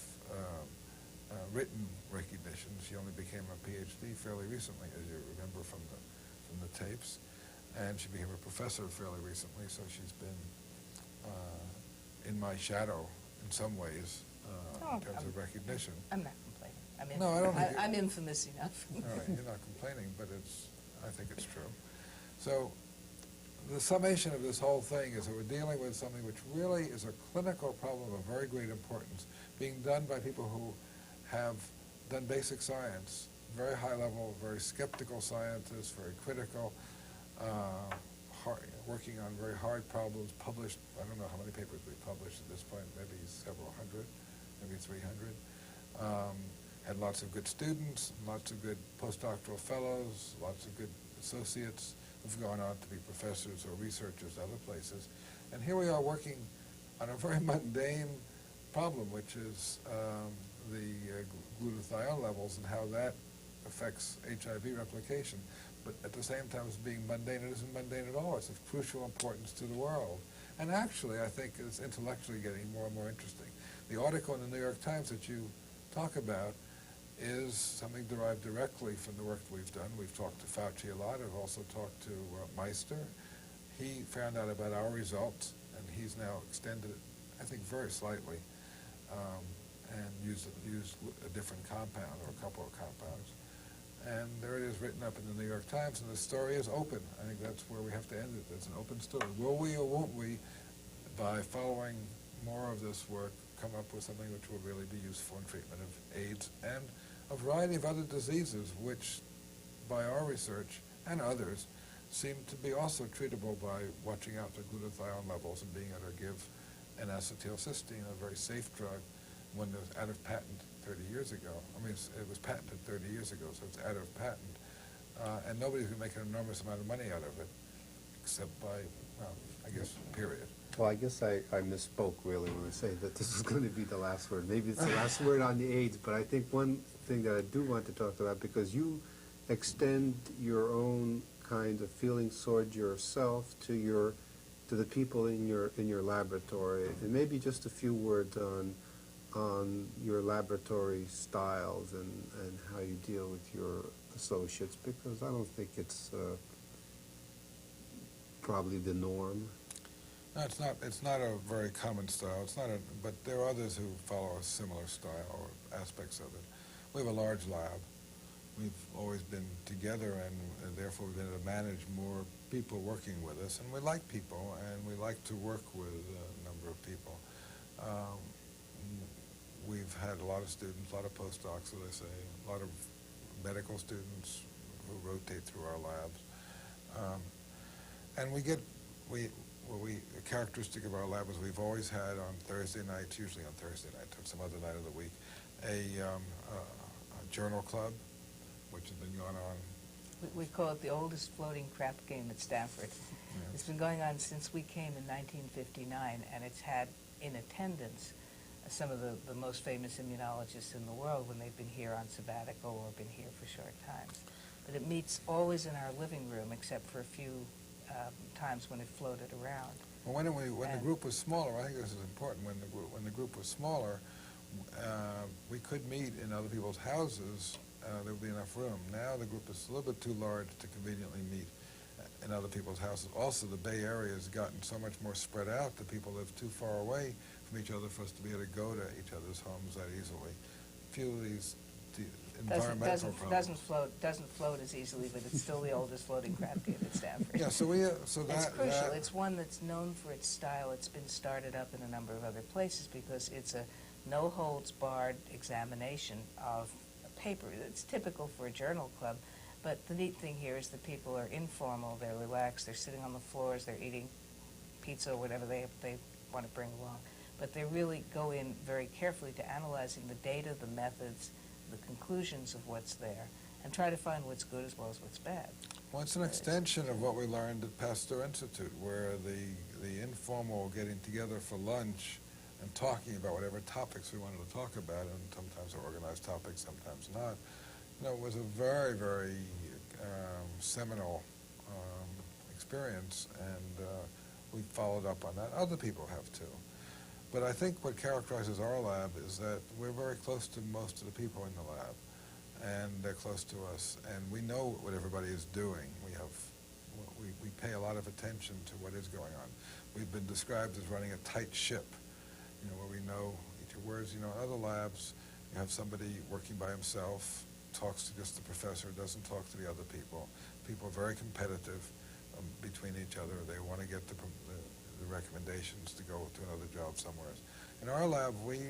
written recognition. She only became a PhD fairly recently, as you remember from the tapes. And she became a professor fairly recently, so she's been in my shadow in some ways in terms of recognition. I'm not complaining. No, I don't think I'm infamous enough. All right, you're not complaining, but I think it's true. So the summation of this whole thing is that we're dealing with something which really is a clinical problem of very great importance, being done by people who have done basic science, very high level, very skeptical scientists, very critical, working on very hard problems, published, I don't know how many papers we published at this point, maybe several hundred, maybe 300. Had lots of good students, lots of good postdoctoral fellows, lots of good associates who've gone on to be professors or researchers other places. And here we are working on a very mundane problem, which is the glutathione levels and how that affects HIV replication, but at the same time as being mundane, it isn't mundane at all. It's of crucial importance to the world. And actually, I think it's intellectually getting more and more interesting. The article in the New York Times that you talk about is something derived directly from the work that we've done. We've talked to Fauci a lot. I've also talked to Meister. He found out about our results, and he's now extended it, I think, very slightly, and used a different compound or a couple of compounds. And there it is written up in the New York Times, and the story is open. I think that's where we have to end it. It's an open story. Will we or won't we, by following more of this work, come up with something which will really be useful in treatment of AIDS and a variety of other diseases which, by our research and others, seem to be also treatable by watching out for glutathione levels and being able to give an acetylcysteine, a very safe drug, when it was out of patent 30 years ago. I mean, it was patented 30 years ago, so it's out of patent. And nobody's going to make an enormous amount of money out of it, except by, well, I guess, period. Well, I guess I misspoke, really, when I say that this is going to be the last word. Maybe it's the last word on the AIDS, but I think one thing that I do want to talk about, because you extend your own kind of feelings toward yourself to the people in your laboratory, and maybe just a few words on your laboratory styles and how you deal with your associates, because I don't think it's probably the norm. No, it's not a very common style. But there are others who follow a similar style or aspects of it. We have a large lab. We've always been together, and therefore we've been able to manage more people working with us. And we like people, and we like to work with a number of people. We've had a lot of students, a lot of postdocs, as I say, a lot of medical students who rotate through our labs. And a characteristic of our lab is we've always had on Thursday nights, usually on Thursday night or some other night of the week, a journal club, which has been going on. We call it the oldest floating crap game at Stanford. Yeah. It's been going on since we came in 1959, and it's had in attendance some of the most famous immunologists in the world when they've been here on sabbatical or been here for short times. But it meets always in our living room, except for a few times when it floated around. Well, when the group was smaller, I think this is important. When the group was smaller, we could meet in other people's houses. There would be enough room. Now the group is a little bit too large to conveniently meet in other people's houses. Also, the Bay Area has gotten so much more spread out that people live too far away from each other for us to be able to go to each other's homes that easily. A few of these environmental problems. Doesn't float as easily, but it's still the oldest floating crap game at Stanford. Yeah, so it's crucial. It's one that's known for its style. It's been started up in a number of other places because it's a no-holds-barred examination of a paper. It's typical for a journal club, but the neat thing here is that people are informal, they're relaxed, they're sitting on the floors, they're eating pizza or whatever they want to bring along. But they really go in very carefully to analyzing the data, the methods, the conclusions of what's there, and try to find what's good as well as what's bad. Well, it's an extension of what we learned at Pasteur Institute, where the informal getting together for lunch and talking about whatever topics we wanted to talk about, and sometimes they're organized topics, sometimes not, it was a very, very seminal experience, and we followed up on that. Other people have too. But I think what characterizes our lab is that we're very close to most of the people in the lab, and they're close to us, and we know what everybody is doing. We pay a lot of attention to what is going on. We've been described as running a tight ship, where we know each of words. In other labs, you have somebody working by himself, talks to just the professor, doesn't talk to the other people. People are very competitive between each other. They want to get the recommendations to go to another job somewhere else. In our lab, we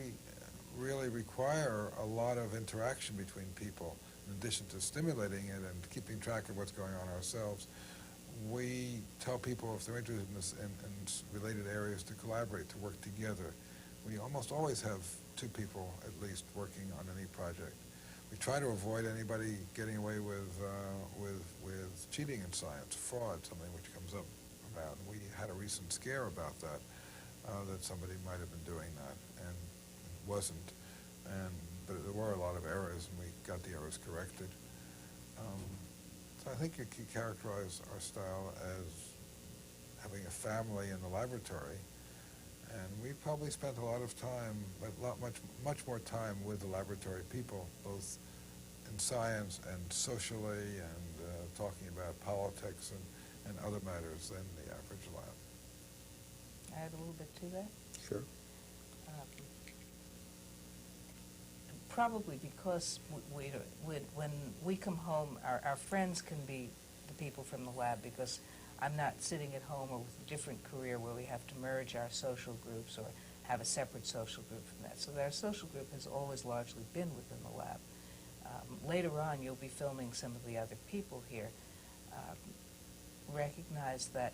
really require a lot of interaction between people. In addition to stimulating it and keeping track of what's going on ourselves, we tell people if they're interested in related areas to collaborate, to work together. We almost always have two people at least working on any project. We try to avoid anybody getting away with cheating in science, fraud, something which comes up about. We had a recent scare about that, that somebody might have been doing that, and it wasn't. But there were a lot of errors, and we got the errors corrected. So I think you could characterize our style as having a family in the laboratory, and we probably spent a lot of time, much more time with the laboratory people, both in science and socially, and talking about politics and other matters than the average lab. Add a little bit to that. Sure. Probably because when we come home, our friends can be the people from the lab, because I'm not sitting at home or with a different career where we have to merge our social groups or have a separate social group from that. So our social group has always largely been within the lab. Later on, you'll be filming some of the other people here. Recognize that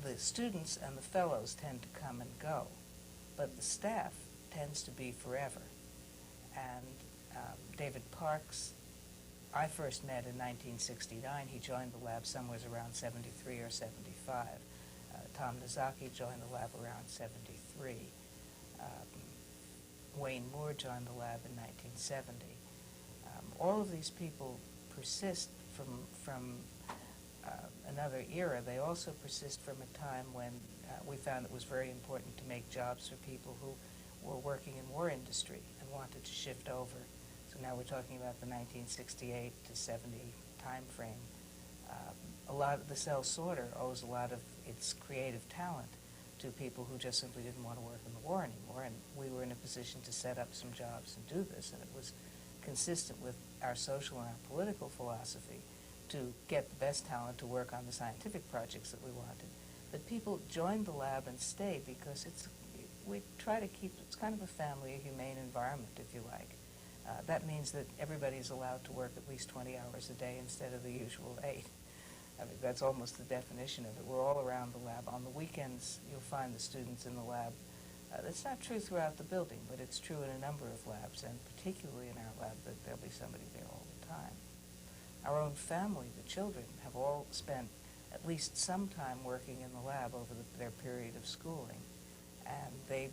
the students and the fellows tend to come and go, but the staff tends to be forever. And David Parks, I first met in 1969. He joined the lab somewhere around 73 or 75. Tom Nozaki joined the lab around 73. Wayne Moore joined the lab in 1970. All of these people persist from another era. They also persist from a time when we found it was very important to make jobs for people who were working in war industry and wanted to shift over. So now we're talking about the 1968 to 70 time frame. A lot of the cell sorter owes a lot of its creative talent to people who just simply didn't want to work in the war anymore, and we were in a position to set up some jobs and do this, and it was consistent with our social and our political philosophy to get the best talent to work on the scientific projects that we wanted. But people joined the lab and stayed because we try to keep, it's kind of a family, a humane environment, if you like. That means that everybody is allowed to work at least 20 hours a day instead of the usual 8. I mean, that's almost the definition of it. We're all around the lab. On the weekends, you'll find the students in the lab. That's not true throughout the building, but it's true in a number of labs, and particularly in our lab, that there'll be somebody there all the time. Our own family, the children, have all spent at least some time working in the lab over their period of schooling, and they